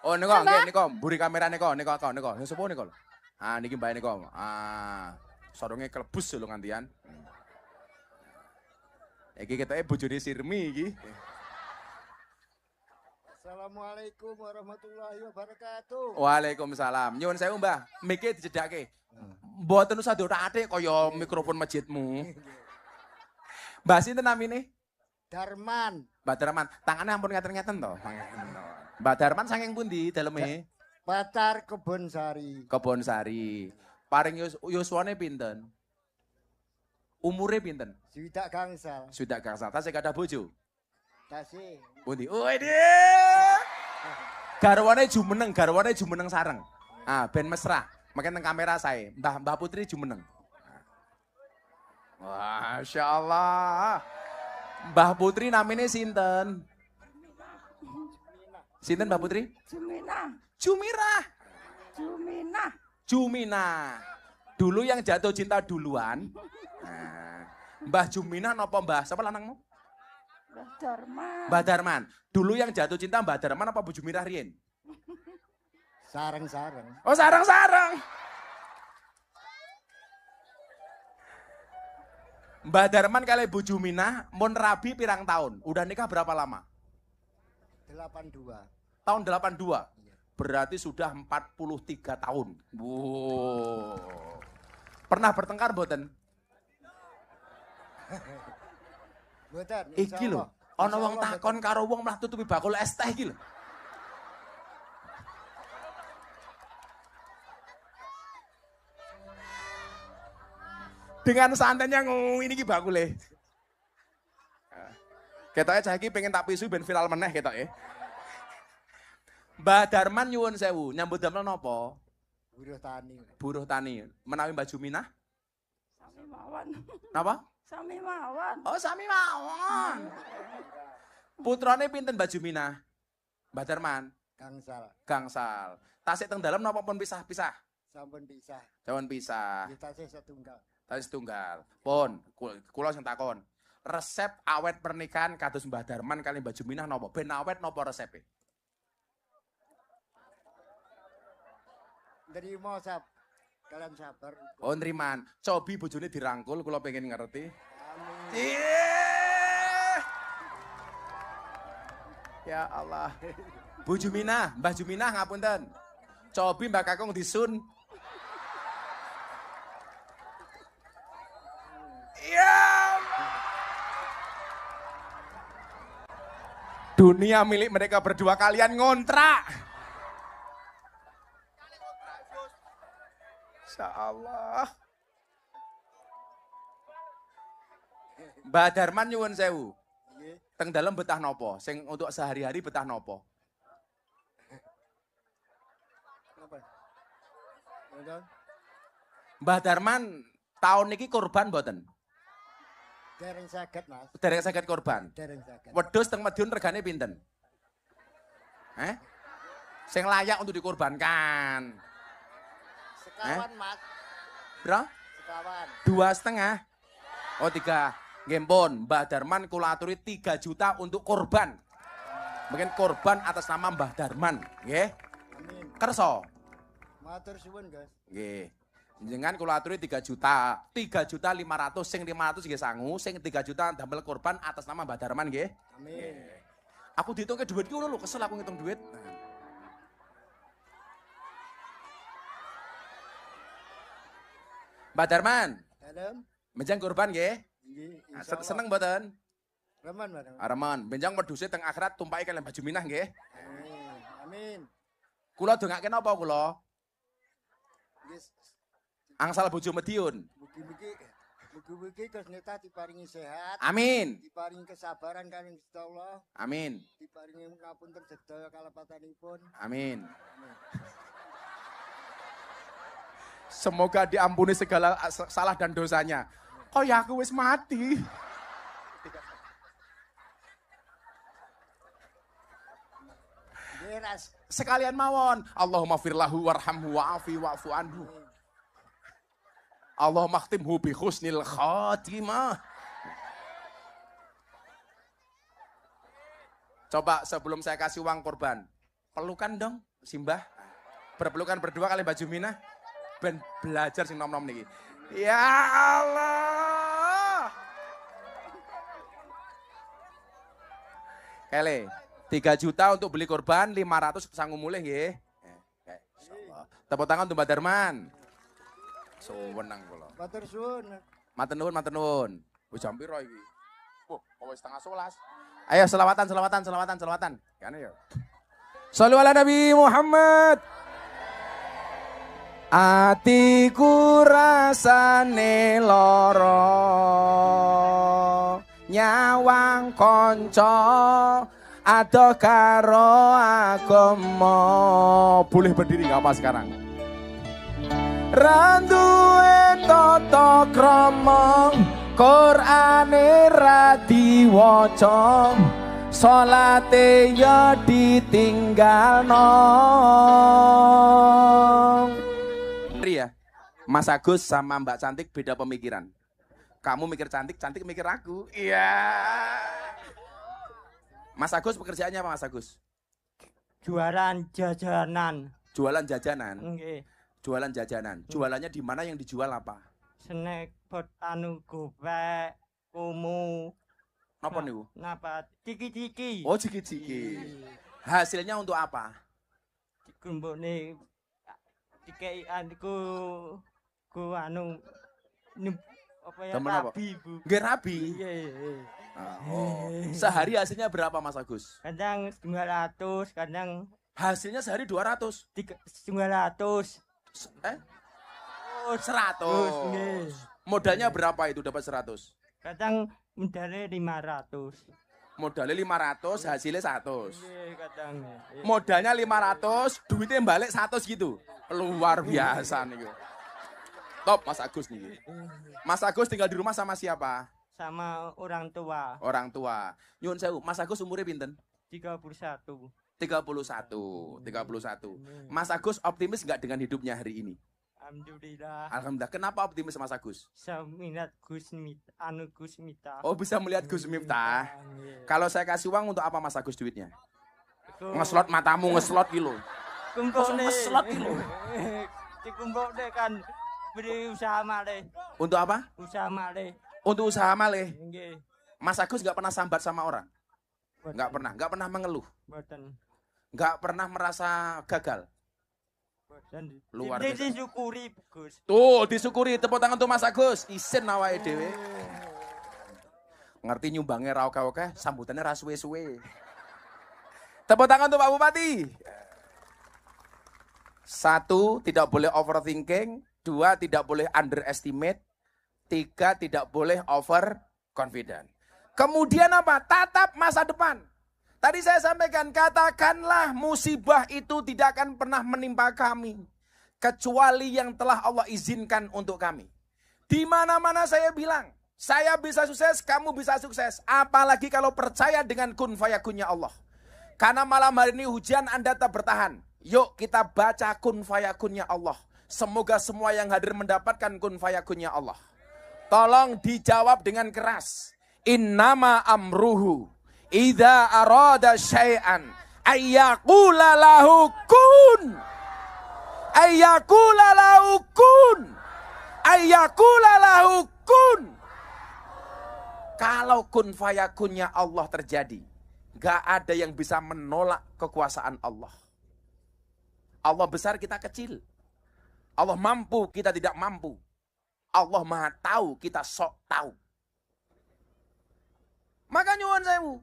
Oh, niku nggih niku, mburi kamera niku, sing sepuh niku lho. Ah, niki mbae niku. Ah, sorongnya kelebus lho ngantian. Iki ketoke bojone Sirmi iki. Assalamualaikum warahmatullahi wabarakatuh. Waalaikumsalam. Nyuwun sewu, Mbah. Mike dicedhake. Mboten usah diotak-atik kaya mikrofon masjidmu. Mbah sinten namine? Darman. Mbah Darman. Tangane ampun ngeten-ngeten to. Mbah Darman saking pundi daleme? Pacar Kebon Sari. Kebon Sari. Paring yuswane pinten? Umure pinten? Swidak gangsal. Sudah gangsal. Tasih kada bojo? Tasih. Pundi? Wede. Garwane jumeneng sareng. Ah, ben mesra. Makin teng kamera saya. Mbah Putri jumeneng. Masya Allah. Mbah Putri namanya sinten? Sinten Mbah Putri? Jumina. Dulu yang jatuh cinta duluan. Nah, Mbah Jumina napa Mbah? Siapa lanangmu? Mbah Darman. Dulu yang jatuh cinta Mbah Darman apa Bu Jumirah riyen? Sareng-sareng. Oh, sareng-sareng. Mbah Darman kali Bu Juminah mun rabi pirang tahun? Udah nikah berapa lama? 82. Tahun 82. Berarti sudah 43 tahun. Wow. Pernah bertengkar mboten? Mboten. Iki lho, ana wong takon karo wong malah tutupi bakul es teh iki lho. Dengan santainya ngomong ini ki bakule. Ketoke cah iki pengen tak pisu ben viral meneh ketoke. Mbah Darman nyuwun sewu, nyambut damel napa? Buruh tani. Menawi Mbah Juminah? Sami mawon. Napa? Sami mawon. Oh, sami mawon. Putrane pinten Mbah Juminah? Mbah Darman? Gangsal. Tasik teng dalem napa pun pisah-pisah? Sampun pisah. Sampun pisah. Tasih setunggal. Tasih setunggal. Pun, kula sing takon. Resep awet pernikahan kados Mbah Darman kali Mbah Juminah napa? Ben awet napa resepe? Nrimo kalian sabar. Oh, nriman. Cobi bojone dirangkul kula pengen ngerti. Amin. Ya Allah. Bu Juminah, Mbah Juminah ngapunten. Cobi Mbak Kakung disun. Ya. Dunia milik mereka berdua, kalian ngontrak. Insya Allah. Mbah Darman nyuwun sewu. Teng dalem betah nopo? Sing untuk sehari-hari betah nopo? Mbah Darman tahun niki korban mboten? Dereng saged, Mas. Dereng saged korban. Dereng saged. Wedhus teng Madiun regane pinten? Sing layak untuk dikorbankan. Sekawan, Mas. Bro? Sekawan. 2,5. Oh 3. Ngempun, Mbah Darman kula aturi 3 juta untuk korban. Mungkin korban atas nama Mbah Darman, nggih. Amin. Kerso. Matur suwun, Guys. Nggih. Jenengan kula aturi 3 juta. 3.500.000 sing 500 nggih sangu, sing 3 juta damel korban atas nama Mbah Darman nggih. Amin. Aku dihitungke duit ki lho, kesel aku ngitung duit. Mbah Darman. Dalem. Benjang korban nggih. Nggih, Seneng mboten? Remen, Mas. Remen. Benjang wedhuse teng akhirat tumpaki kalian Mbah Juminah nggih. Amin. Amin. Kula dongake napa kula? Nggih, Angsal bojo Madiun. mugi-mugi Mugi-mugi Gus Miftah diparingi sehat, Amin. diparingi kesabaran kalian Gusti Allah, Amin. diparingi ngapunten sedaya kalepatanipun. Amin. Semoga diampuni segala salah dan dosanya. Oh ya aku wis mati. Nggih, Ras. Sekalian mawon. Allahumma firlahu warhamhu wa'afi wa'fu anhu. Allahumma khtimhu bi husnil khatimah. Coba sebelum saya kasih uang korban, pelukan dong, Simbah. Berpelukan berdua kali Mbak Jumina. Ben belajar sing nom-nom niki. Ya Allah. Kele, 3 juta untuk beli korban, 500 sanggup mulih nggih. Insyaallah. Tepuk tangan untuk Mbak Darman. Suwenang kula. Matur suwun. Matur nuwun, matur nuwun. Wis jam piro iki? Oh, wis setengah 11. Ayo selawatan. Kan ya. Shallu ala Nabi Muhammad. Atiku rasane lara, nyawang kanca adoh karo agama. Boleh berdiri enggak apa sekarang? Randuwe tata krama, Qur'ane ra diwaca, salate ya ditinggalno. Ya, Mas Agus sama Mbak Cantik beda pemikiran. Kamu mikir cantik, cantik mikir aku. Iya. Mas Agus pekerjaannya apa Mas Agus? Jualan jajanan. Jualan jajanan. Nggih. Jualan jajanan. Jualannya di mana, yang dijual apa? Snack pot anu gopek, kumu. Napa niku? Napa? Ciki-ciki. Oh, ciki-ciki. Hasilnya untuk apa? Dikumpulne dikei anku ku anu apa ya, Temen apa? rabi, Bu. Nggih rabi. Iya. Oh. Sehari hasilnya berapa Mas Agus? Kadang 200, kadang Hasilnya sehari 200. 200. 100. Nggih. Modalnya berapa itu dapat 100? Kadang modalnya 500. Modalnya 500, hasilnya 100. Nggih, kadang. Modalnya 500, duitnya balik 100 gitu. Luar biasa nih. Top Mas Agus nih. Mas Agus tinggal di rumah sama siapa? Sama orang tua. Orang tua. Nyun sewu, Mas Agus umurnya pinten? 31. 31. Mas Agus optimis nggak dengan hidupnya hari ini? Alhamdulillah. Alhamdulillah. Kenapa optimis Mas Agus? Saya minat Gus Miftah. Oh, bisa melihat Gus Miftah. Nggih. Kalau saya kasih uang untuk apa Mas Agus duitnya? Iku Ngeslot matamu, ngeslot gitu. kumpul nih. Ngeslot gitu. Dikumpul deh kan beri usaha malih. Untuk apa? Usaha malih. Untuk usaha malih. Nggih. Mas Agus nggak pernah sambat sama orang? Boten. Nggak pernah mengeluh. Boten. Nggak pernah merasa gagal. Boten. Luar biasa. Disyukuri, Gus. Tuh, disyukuri. Tepuk tangan untuk Mas Agus. Isin awake dhewe. Ngerti nyumbangnya ra oke-oke, sambutannya ra suwe-suwe. Tepuk tangan untuk Pak Bupati. 1, tidak boleh overthinking. 2, tidak boleh underestimate. 3, tidak boleh over confident. Kemudian apa? Tatap masa depan. Tadi saya sampaikan, katakanlah musibah itu tidak akan pernah menimpa kami. Kecuali yang telah Allah izinkan untuk kami. Di mana-mana saya bilang, saya bisa sukses, kamu bisa sukses. Apalagi kalau percaya dengan kun fayakunnya Allah. Karena malam hari ini hujan Anda tetap bertahan. Yuk kita baca kun fayakunnya Allah. Semoga semua yang hadir mendapatkan kun fayakunnya Allah. Tolong dijawab dengan keras. Innama amruhu idza arada syai'an ayyaqula lahu kun. Ayyaqula lahu kun. Ayyaqula lahu kun. Kalau kun fayakunnya Allah terjadi, gak ada yang bisa menolak kekuasaan Allah. Allah besar, kita kecil. Allah mampu, kita tidak mampu. Allah maha tahu, kita sok tahu. Maka nyuwun sewu.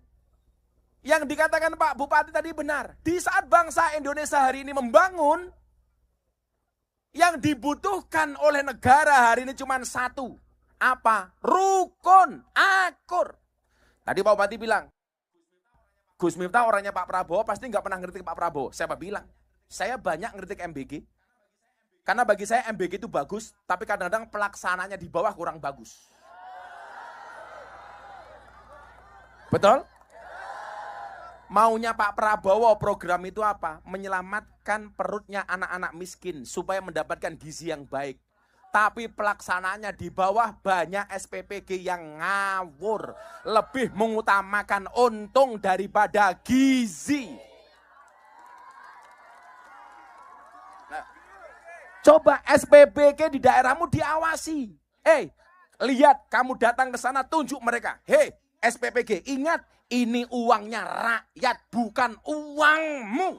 Yang dikatakan Pak Bupati tadi benar. Di saat bangsa Indonesia hari ini membangun, yang dibutuhkan oleh negara hari ini cuma satu. Apa? Rukun, akur. Tadi Pak Bupati bilang, Gus Miftah orangnya Pak Prabowo pasti nggak pernah ngeritik Pak Prabowo. Siapa bilang? Saya banyak ngeritik MBG. Karena bagi saya MBG itu bagus, tapi kadang-kadang pelaksananya di bawah kurang bagus. Betul? Maunya Pak Prabowo program itu apa? Menyelamatkan perutnya anak-anak miskin supaya mendapatkan gizi yang baik. Tapi pelaksanaannya di bawah banyak SPPG yang ngawur. Lebih mengutamakan untung daripada gizi. Nah, coba SPPG di daerahmu diawasi. Lihat kamu datang ke sana tunjuk mereka. SPPG, ingat ini uangnya rakyat bukan uangmu.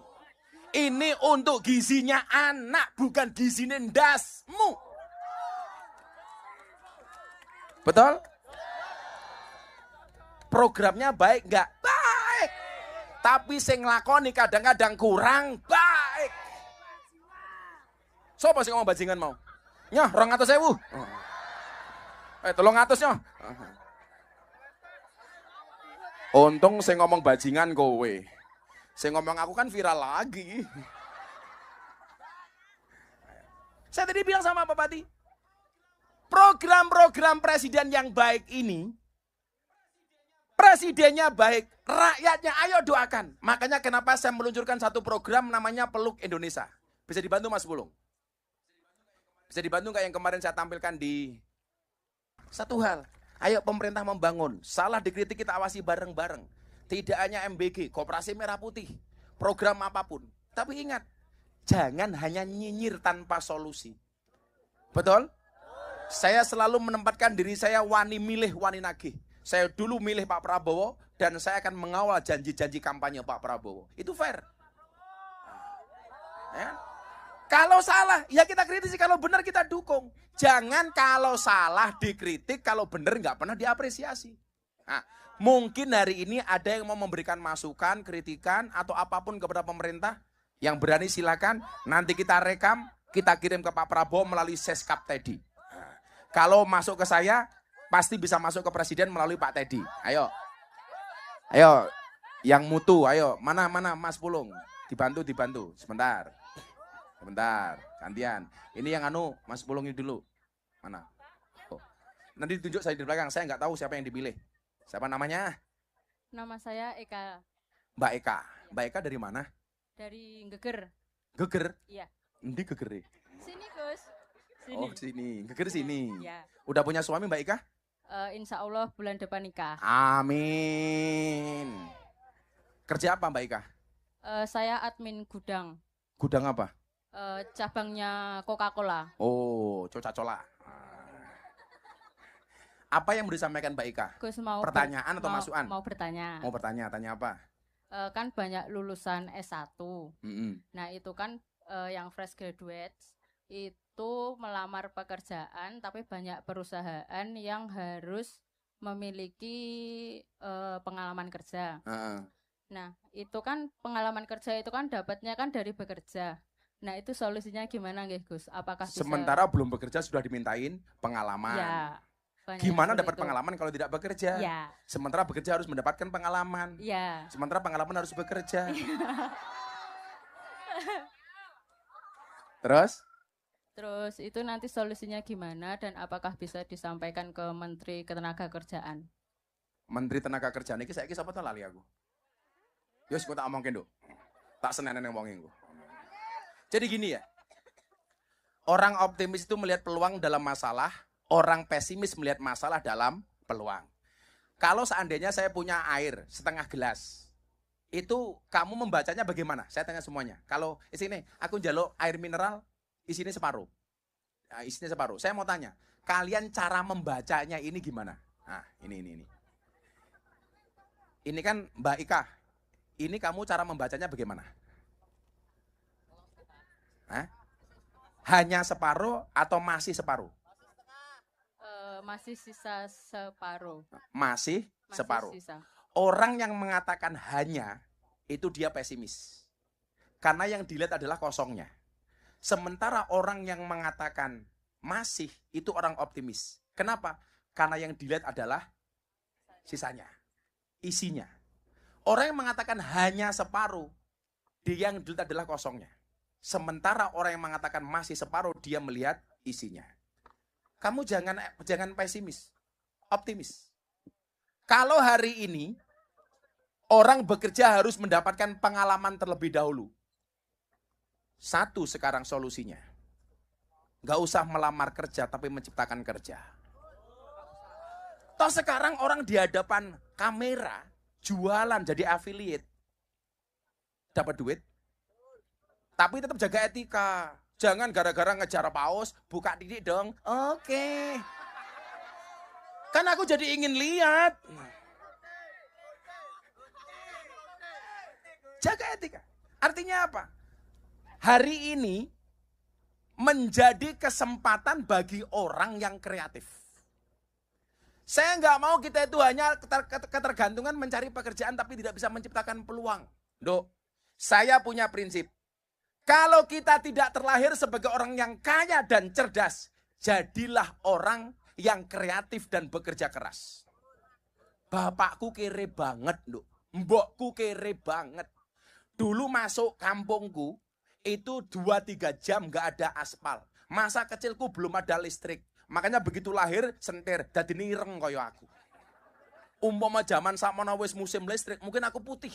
Ini untuk gizinya anak bukan gizinya ndasmu. Betul? Programnya baik nggak? Baik. Tapi sing nglakoni kadang-kadang kurang baik. Sopo sing ngomong bajingan mau? Nyoh, 200.000. 300 nyoh. Untung sing ngomong bajingan kowe. Sing ngomong aku kan viral lagi. Saya tadi bilang sama Pak Bupati, program-program presiden yang baik ini, presidennya baik, rakyatnya ayo doakan. Makanya kenapa saya meluncurkan satu program namanya Peluk Indonesia. Bisa dibantu Mas Pulung? Bisa dibantu nggak yang kemarin saya tampilkan di satu hal. Ayo pemerintah membangun, salah dikritik kita awasi bareng-bareng. Tidak hanya MBG, Koperasi Merah Putih, program apapun. Tapi ingat, jangan hanya nyinyir tanpa solusi. Betul? Saya selalu menempatkan diri saya wani milih, wani nagih. Saya dulu milih Pak Prabowo dan saya akan mengawal janji-janji kampanye Pak Prabowo. Itu fair. Ya. Kalau salah, ya kita kritisi. Kalau benar kita dukung. Jangan kalau salah dikritik, kalau benar nggak pernah diapresiasi. Nah, mungkin hari ini ada yang mau memberikan masukan, kritikan, atau apapun kepada pemerintah. Yang berani silakan. Nanti kita rekam, kita kirim ke Pak Prabowo melalui Seskap Teddy. Kalau masuk ke saya, pasti bisa masuk ke presiden melalui Pak Teddy. Ayo. Ayo. Yang mutu, ayo. Mana Mas Pulung? Dibantu. Sebentar. Gantian. Ini yang Mas Pulung ini dulu. Mana? Oh. Nanti ditunjuk saya di belakang. Saya nggak tahu siapa yang dipilih. Siapa namanya? Nama saya Eka. Mbak Eka. Mbak Eka dari mana? Dari Geger. Geger? Iya. Endi Geger? Sini Gus. Sini. Oh sini. Geger sini. Ya. Udah punya suami Mbak Eka? Insya Allah bulan depan nikah. Amin. Kerja apa Mbak Eka? Saya admin gudang. Gudang apa? Cabangnya Coca-Cola. Oh, coca-cola. Apa yang mau disampaikan Mbak Ika? Gus mau pertanyaan atau masukan? Mau bertanya. Mau bertanya, tanya apa? Kan banyak lulusan S1. Nah itu kan yang fresh graduates itu melamar pekerjaan, tapi banyak perusahaan yang harus memiliki pengalaman kerja. Nah itu kan pengalaman kerja itu kan dapatnya kan dari bekerja. Nah itu solusinya gimana nggih Gus? Apakah bisa... Sementara belum bekerja sudah dimintain pengalaman. Ya, gimana dapat pengalaman kalau tidak bekerja? Ya. Sementara bekerja harus mendapatkan pengalaman. Ya. Sementara pengalaman harus bekerja. Terus itu nanti solusinya gimana dan apakah bisa disampaikan ke Menteri Ketenagakerjaan? Menteri Tenaga Kerjaan ini saiki sapa ta lali aku. Yus kok tak omongke, Nduk. Tak senenen ngomongin ku. Jadi gini ya, orang optimis itu melihat peluang dalam masalah, orang pesimis melihat masalah dalam peluang. Kalau seandainya saya punya air setengah gelas, itu kamu membacanya bagaimana? Saya tanya semuanya. Kalau sini, aku njaluk air mineral, isinya separuh. Nah, isinya separuh. Saya mau tanya, kalian cara membacanya ini gimana? Nah, ini. Ini kan Mbak Ika, ini kamu cara membacanya bagaimana? Hah? Hanya separuh atau masih separuh? Masih sisa separuh. Masih separuh. Sisa. Orang yang mengatakan hanya, itu dia pesimis. Karena yang dilihat adalah kosongnya. Sementara orang yang mengatakan masih, itu orang optimis. Kenapa? Karena yang dilihat adalah sisanya, isinya. Orang yang mengatakan hanya separuh, dia yang dilihat adalah kosongnya. Sementara orang yang mengatakan masih separuh, dia melihat isinya. Kamu jangan pesimis, optimis. Kalau hari ini orang bekerja harus mendapatkan pengalaman terlebih dahulu. Satu sekarang solusinya. Gak usah melamar kerja tapi menciptakan kerja. Toh sekarang orang di hadapan kamera, jualan jadi affiliate. Dapat duit. Tapi tetap jaga etika. Jangan gara-gara ngejar paus, buka titik dong. Oke. Kan aku jadi ingin lihat. Jaga etika. Artinya apa? Hari ini menjadi kesempatan bagi orang yang kreatif. Saya nggak mau kita itu hanya ketergantungan mencari pekerjaan tapi tidak bisa menciptakan peluang. Dok, saya punya prinsip. Kalau kita tidak terlahir sebagai orang yang kaya dan cerdas, jadilah orang yang kreatif dan bekerja keras. Bapakku kere banget, Dok. Mbokku kere banget. Dulu masuk kampungku, itu 2-3 jam nggak ada aspal. Masa kecilku belum ada listrik. Makanya begitu lahir sentir, dadi nireng kaya aku. Umpama zaman sakmono wis musim listrik, mungkin aku putih.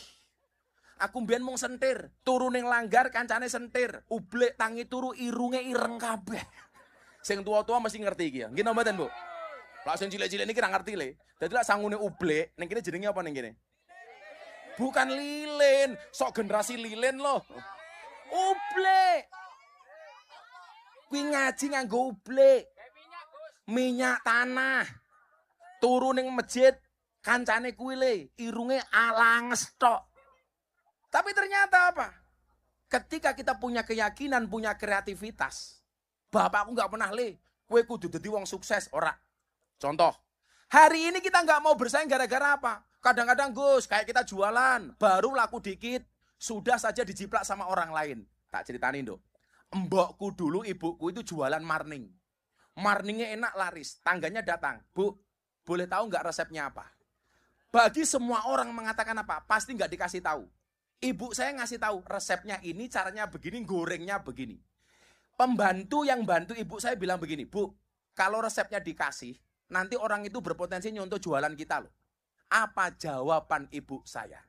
Aku mbiyen mung sentir, turu ning langgar kancane sentir, ublek tangi turu irunge ireng kabeh. Sing tua-tua mesti ngerti iki ya. Nggih napa mboten, Bu? Lah sing cilik-cilik niki ra ngerti le. Dadi lak sangune ublek, ning kene jenenge apa ning kene? Bukan lilin, sok generasi lilin loh. Ublek. Kuwi ngaji nganggo ublek. Minyak tanah. Turu ning masjid kancane kuwi le, irunge alanges tok. Tapi ternyata apa? Ketika kita punya keyakinan, punya kreativitas. Bapakku nggak pernah le, kue kudu dadi wong sukses, ora. Contoh, hari ini kita nggak mau bersaing gara-gara apa? Kadang-kadang Gus, kayak kita jualan, baru laku dikit, sudah saja dijiplak sama orang lain. Tak ceritanin dong. Mbokku dulu, ibuku itu jualan marning. Marningnya enak laris, tangganya datang. Bu, boleh tahu nggak resepnya apa? Bagi semua orang mengatakan apa? Pasti nggak dikasih tahu. Ibu saya ngasih tahu resepnya ini, caranya begini, gorengnya begini. Pembantu yang bantu ibu saya bilang begini, Bu, kalau resepnya dikasih, nanti orang itu berpotensi nyontoh jualan kita loh. Apa jawaban ibu saya?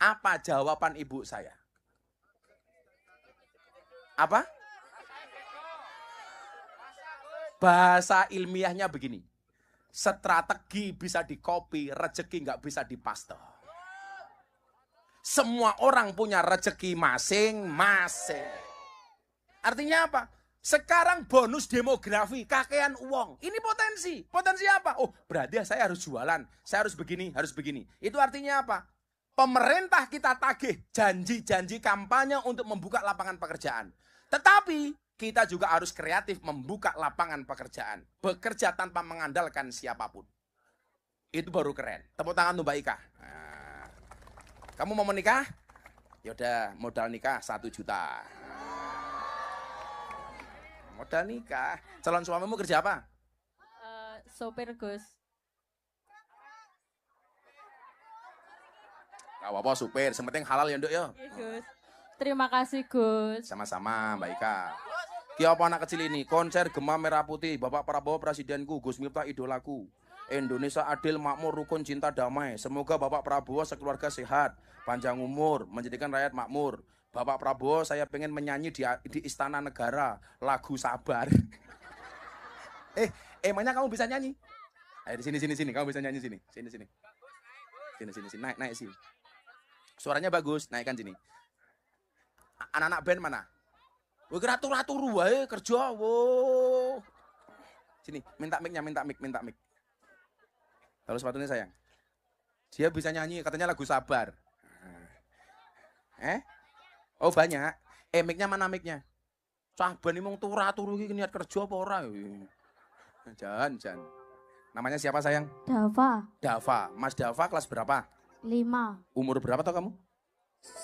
Apa jawaban ibu saya? Apa? Bahasa ilmiahnya begini. Strategi bisa di-copy, rezeki nggak bisa dipaste. Semua orang punya rezeki masing-masing. Artinya apa? Sekarang bonus demografi, kakean uang. Ini potensi. Potensi apa? Oh, berarti saya harus jualan. Saya harus begini, harus begini. Itu artinya apa? Pemerintah kita tagih janji-janji kampanye untuk membuka lapangan pekerjaan. Tetapi kita juga harus kreatif membuka lapangan pekerjaan. Bekerja tanpa mengandalkan siapapun. Itu baru keren. Tepuk tangan untuk Mbak Ika. Nah, kamu mau menikah? Yaudah, modal nikah 1 juta. Modal nikah. Calon suamimu kerja apa? Sopir Gus. Gak apa-apa supir, sementing halal ya Nduk ya. Gus. Terima kasih Gus. Sama-sama Mbak Ika. Ki apa anak kecil ini? Konser Gema Merah Putih, Bapak Prabowo presidenku, Gus Miftah idolaku. Indonesia adil, makmur, rukun, cinta, damai. Semoga Bapak Prabowo sekeluarga sehat, panjang umur, menjadikan rakyat makmur. Bapak Prabowo saya pengen menyanyi di Istana Negara, lagu Sabar. Emangnya kamu bisa nyanyi? Ayo di sini, kamu bisa nyanyi sini. Sini. Naik sini. Suaranya bagus, naikkan sini. Anak-anak band mana? Wih, turu wae kerja, wo. Sini, minta mic. Taruh sepatunya sayang. Dia bisa nyanyi, katanya lagu Sabar. Oh banyak. Mic-nya mana mic-nya? Saban ini mau turu iki niat kerja apa ora? Jangan. Namanya siapa sayang? Dava. Mas Dava kelas berapa? 5. Umur berapa tau kamu?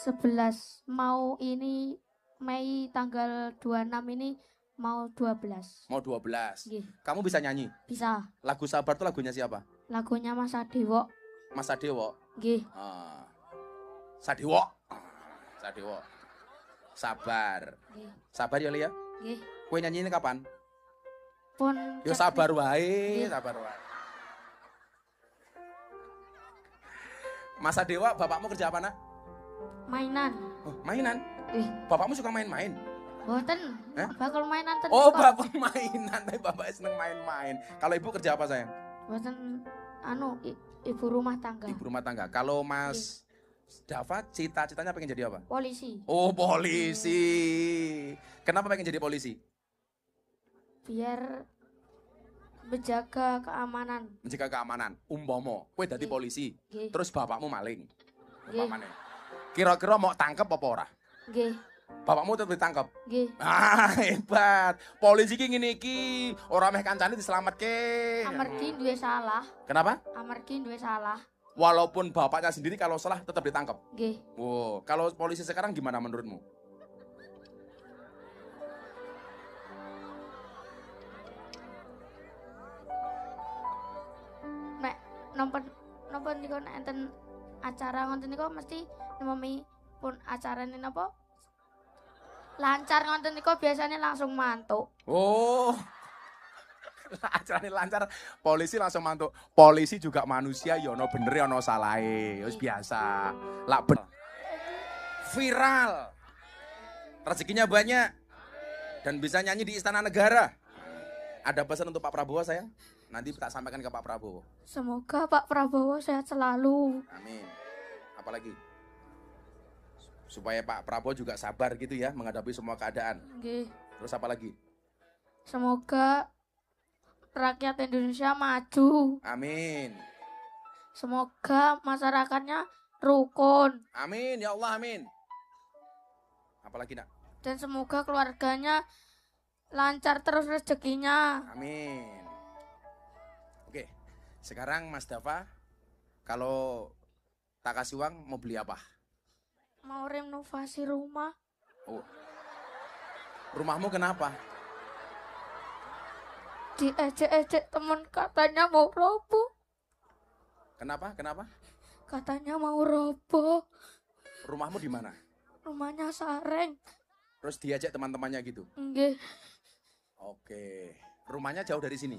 11. Mau ini Mei tanggal 26 ini Mau 12. Mau 12. Nggih, Kamu bisa nyanyi? bisa. Lagu Sabar tuh lagunya siapa? Lagunya Mas Adewo. Mas Sadewo. Nggih, Ah. Sadewo. Sadewo. Sabar. nggih, Sabar ya, Lia. nggih. Kue nyanyi ini kapan? Pun Yo cek- sabar wae, Nggih. sabar wae. Mas Sadewa, bapakmu kerja apa, Nak? mainan. Oh, mainan. Nggih, Bapakmu suka main-main? mboten. Hah? Bakal mainan ten Oh, niku. bapak mainan, tapi bapak seneng main-main. Kalau ibu kerja apa, sayang? Mboten ibu rumah tangga. Ibu rumah tangga. Kalau Mas Dava, cita-citanya pengen jadi apa? Polisi. Oh, polisi. Kenapa pengen jadi polisi? Biar menjaga keamanan. Menjaga keamanan. Umpomo, kue dadi Nggih. polisi. Nggih, Terus bapakmu maling. Nggih. Umpamane. Kira-kira mau tangkep apa ora? nggih, Bapakmu tetep ditangkep. nggih. Ah, hebat. Polisi ki ngene iki, ora meh kancane diselametke. Amargi duwe salah. Kenapa? Amargi duwe salah. Walaupun bapaknya sendiri kalau salah tetap ditangkap. Nggih, Wow, kalau polisi sekarang gimana menurutmu? nek nonton niku nek enten acara ngoten niku mesti nememi pun acarane napa? Lancar ngoten niku biasanya langsung mantuk. Oh. Acaranya lancar, polisi langsung mantuk. Polisi juga manusia, ya ono bener ya ono salahe. Wis biasa. Lah viral. Rezekinya banyak dan bisa nyanyi di Istana Negara. Ada pesan untuk Pak Prabowo, sayang? Nanti tak sampaikan ke Pak Prabowo. Semoga Pak Prabowo sehat selalu. Amin. Apalagi? Supaya Pak Prabowo juga sabar gitu ya menghadapi semua keadaan. Nggih. Terus apa lagi? Semoga rakyat Indonesia maju. Amin. Semoga masyarakatnya rukun Amin ya Allah, amin. Apalagi, Nak? dan semoga keluarganya lancar terus rezekinya. Amin. Oke. Sekarang Mas Dava, kalau tak kasih uang mau beli apa? Mau renovasi rumah. Oh. Rumahmu kenapa? Diejek-ejek temen katanya mau roboh. Kenapa? Kenapa? Katanya mau roboh. Rumahmu di mana? Rumahnya sareng. Terus diajak teman-temannya gitu. Nggih, Oke. Rumahnya jauh dari sini?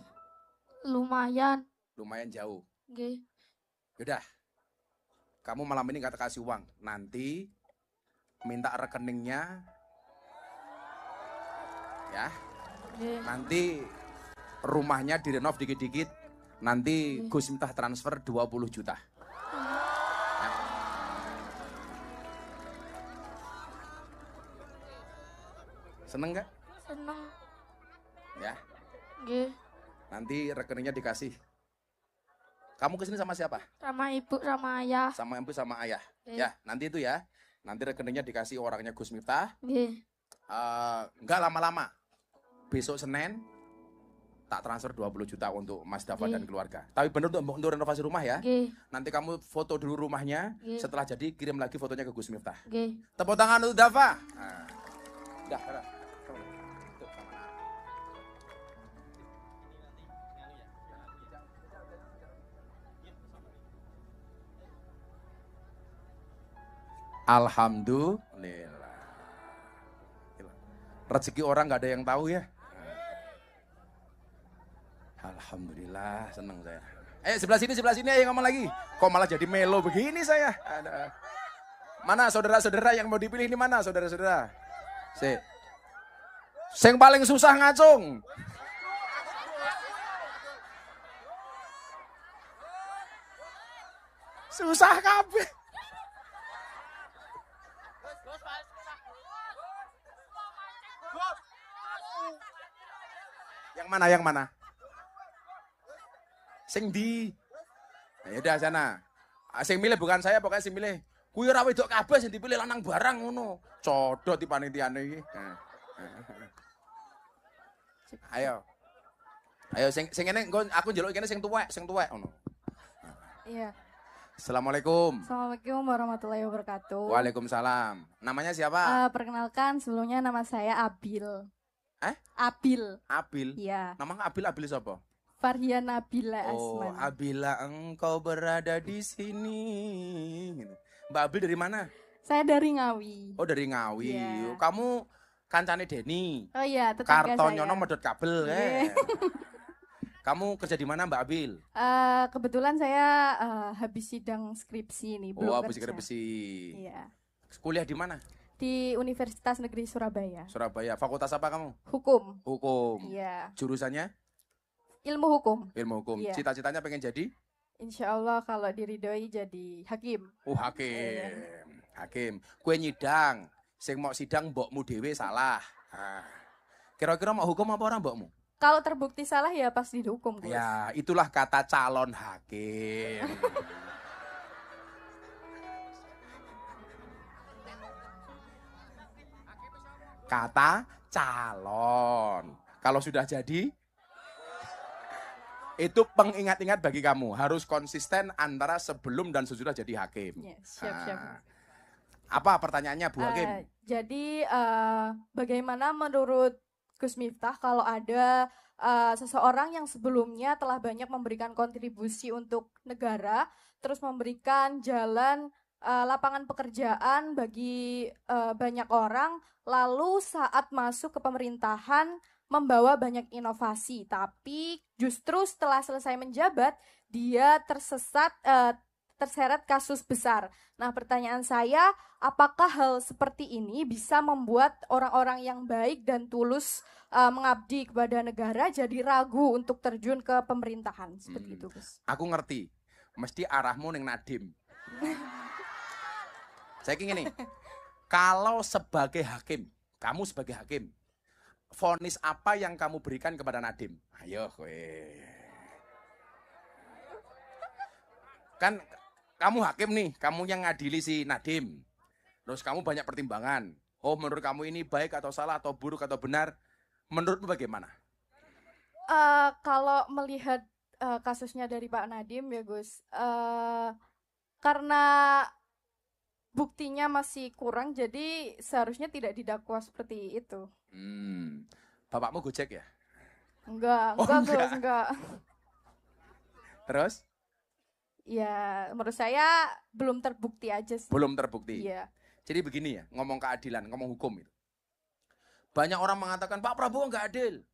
lumayan. Lumayan jauh. Nggih. Yaudah. Kamu malam ini nggak kasih uang. Nanti minta rekeningnya. Ya. Nggih. Nanti rumahnya direnov dikit-dikit. Nanti Gus Miftah transfer 20 juta. Ya. Seneng nggak? Seneng. Ya. Nggih. Nanti rekeningnya dikasih. Kamu kesini sama siapa? Sama ibu sama ayah. Sama ibu sama ayah. Nggih. Ya, nanti itu ya. Nanti rekeningnya dikasih orangnya Gus Miftah. Nggih. Enggak lama-lama. Besok Senin tak transfer 20 juta untuk Mas Dava Nggih. dan keluarga. Tapi benar untuk renovasi rumah ya. Nggih. Nanti kamu foto dulu rumahnya. Nggih. Setelah jadi kirim lagi fotonya ke Gus Miftah. Nggih. Tepuk tangan untuk Dava. Nah. Udah. Tuh, sama anak. Alhamdulillah. Rezeki orang nggak ada yang tahu ya. Alhamdulillah, seneng saya. Sebelah sini ayo ngomong lagi. Kok malah jadi melo begini saya? Ada. Mana saudara-saudara yang mau dipilih ini mana saudara-saudara? Sing paling susah ngacung. Susah kabeh. Yang mana? Sing di. Nah, yaudah sana. Sing milih bukan saya, pokoknya sing milih. Kuwi ora wedok kabeh sing dipilih lanang barang ngono. Codot di panitiane iki. Ayo. Sing ngene aku njaluk kene sing tuwek ngono. Iya. Assalamualaikum. Assalamualaikum warahmatullahi wabarakatuh. Waalaikumsalam. Namanya siapa? Perkenalkan sebelumnya nama saya Abil. Abil. Abil. Iya. Nama Abil siapa? Farhian Nabila Oh, Asman. Abila engkau berada di sini. Gitu. Mbak Abil dari mana? Saya dari Ngawi. Oh, dari Ngawi. Iya. Kamu kancane Deni. Oh iya, tetangga Kartonyono saya. medot kabel. Iya. Kamu kerja di mana Mbak Abil? Kebetulan saya habis sidang skripsi nih, belum habis kerja. skripsi. Iya. Kuliah di mana? Di Universitas Negeri Surabaya. Surabaya. Fakultas apa kamu? Hukum. Hukum. Iya. Jurusannya? Ilmu hukum. Ilmu hukum. Iya. Cita-citanya pengen jadi? Insya Allah kalau diridhoi jadi hakim. Hakim. Hakim. Kue nyidang. Sing mau sidang mbokmu dhewe salah. Kira-kira mau hukum apa orang mbokmu? Kalau terbukti salah ya pasti dihukum, Gus. Ya, itulah kata calon hakim. Kata calon. Kalau sudah jadi, itu pengingat-ingat bagi kamu. Harus konsisten antara sebelum dan sesudah jadi hakim. Ya, siap-siap. Apa pertanyaannya, Bu Hakim? Jadi bagaimana menurut Gus Miftah kalau ada seseorang yang sebelumnya telah banyak memberikan kontribusi untuk negara, terus memberikan jalan lapangan pekerjaan bagi banyak orang, lalu saat masuk ke pemerintahan membawa banyak inovasi, tapi justru setelah selesai menjabat dia terseret kasus besar. Nah, pertanyaan saya, apakah hal seperti ini bisa membuat orang-orang yang baik dan tulus mengabdi kepada negara jadi ragu untuk terjun ke pemerintahan seperti itu, Gus? Aku ngerti, mesti arahmu neng Nadim. Saya ingin nih, kalau sebagai hakim, kamu sebagai hakim, vonis apa yang kamu berikan kepada Nadim? Ayo, kan kamu hakim nih, kamu yang ngadili si Nadim. Terus kamu banyak pertimbangan. Oh, menurut kamu ini baik atau salah atau buruk atau benar? Menurutmu bagaimana? Kalau melihat kasusnya dari Pak Nadim ya Gus, karena buktinya masih kurang, jadi seharusnya tidak didakwa seperti itu. Bapakmu Gojek ya? Enggak. Gus, enggak. Terus? Ya, menurut saya belum terbukti aja sih. Belum terbukti. Iya. Jadi begini ya, ngomong keadilan, ngomong hukum itu. Banyak orang mengatakan Pak Prabowo nggak adil.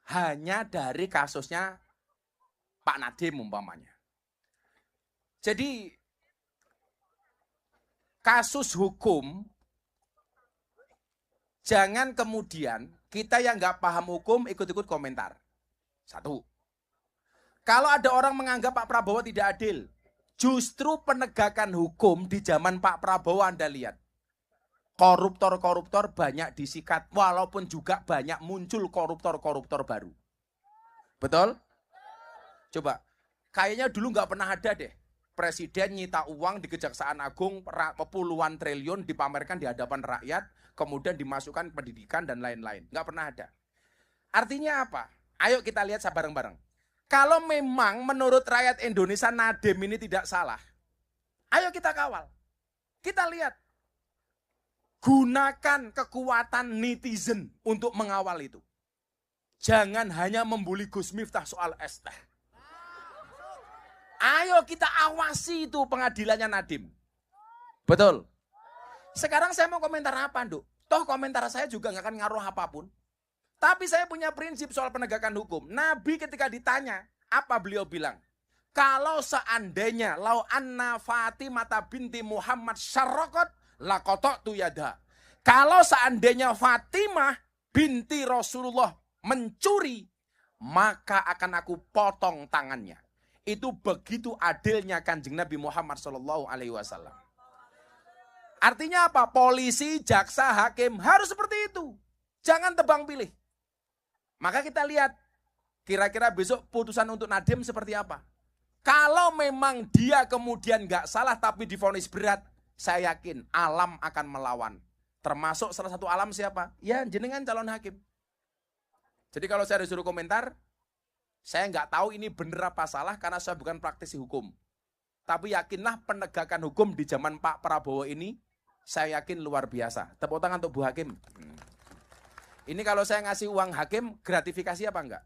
Hanya dari kasusnya Pak Nadiem umpamanya. Jadi kasus hukum, jangan kemudian kita yang nggak paham hukum ikut-ikut komentar. Satu. Kalau ada orang menganggap Pak Prabowo tidak adil, justru penegakan hukum di zaman Pak Prabowo Anda lihat. Koruptor-koruptor banyak disikat, walaupun juga banyak muncul koruptor-koruptor baru. Betul? Coba, kayaknya dulu nggak pernah ada deh. Presiden nyita uang di Kejaksaan Agung puluhan triliun dipamerkan di hadapan rakyat, kemudian dimasukkan pendidikan dan lain-lain. Nggak pernah ada. Artinya apa? Ayo kita lihat bareng-bareng. Kalau memang menurut rakyat Indonesia Nadiem ini tidak salah, ayo kita kawal. Kita lihat. Gunakan kekuatan netizen untuk mengawal itu. Jangan hanya membuli Gus Miftah soal es teh. Ayo kita awasi itu pengadilannya Nadiem. Betul. Sekarang saya mau komentar apa, Nduk? Toh komentar saya juga nggak akan ngaruh apapun. Tapi saya punya prinsip soal penegakan hukum. Nabi ketika ditanya, apa beliau bilang? Kalau seandainya lau anna Fatimah binti Muhammad syarraqat laqata'tu yada. Kalau seandainya Fatimah binti Rasulullah mencuri, maka akan aku potong tangannya. Itu begitu adilnya Kanjeng Nabi Muhammad SAW. Artinya apa? Polisi, jaksa, hakim harus seperti itu. Jangan tebang pilih. Maka kita lihat, kira-kira besok putusan untuk Nadiem seperti apa. Kalau memang dia kemudian nggak salah tapi divonis berat, saya yakin alam akan melawan. Termasuk salah satu alam siapa? Ya jenengan calon hakim. Jadi kalau saya disuruh komentar, saya nggak tahu ini benar apa salah karena saya bukan praktisi hukum. Tapi yakinlah penegakan hukum di zaman Pak Prabowo ini, saya yakin luar biasa. Tepuk tangan untuk Bu Hakim. Ini kalau saya ngasih uang hakim, gratifikasi apa enggak?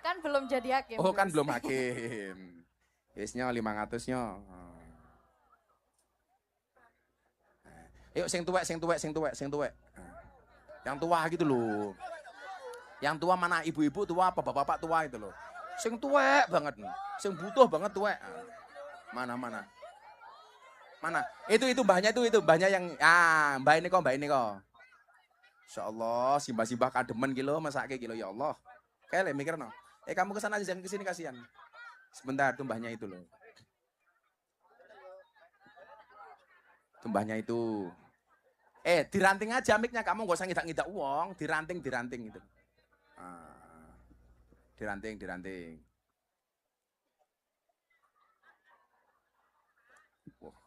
Kan belum jadi hakim. Oh, kan Gus. belum hakim. Yesnya 500-nya. Yuk sing tuwek. Yang tua gitu loh. Yang tua mana ibu-ibu tua apa bapak-bapak tua itu loh. Sing tuwek banget nih. Sing butuh banget tuwek. Mana? Mana? Itu mbahnya itu mbahnya yang mbah ini kok. Insyaallah simbah-simbah kademen kilo masake kilo ya Allah. Kayak mikir no. Kamu kesana aja jangan kesini kasihan. Sebentar tuh mbahnya itu loh. Tumbahnya itu. Diranting aja mic-nya, kamu gak usah ngidak-ngidak uang, diranting itu. Diranting. Wow.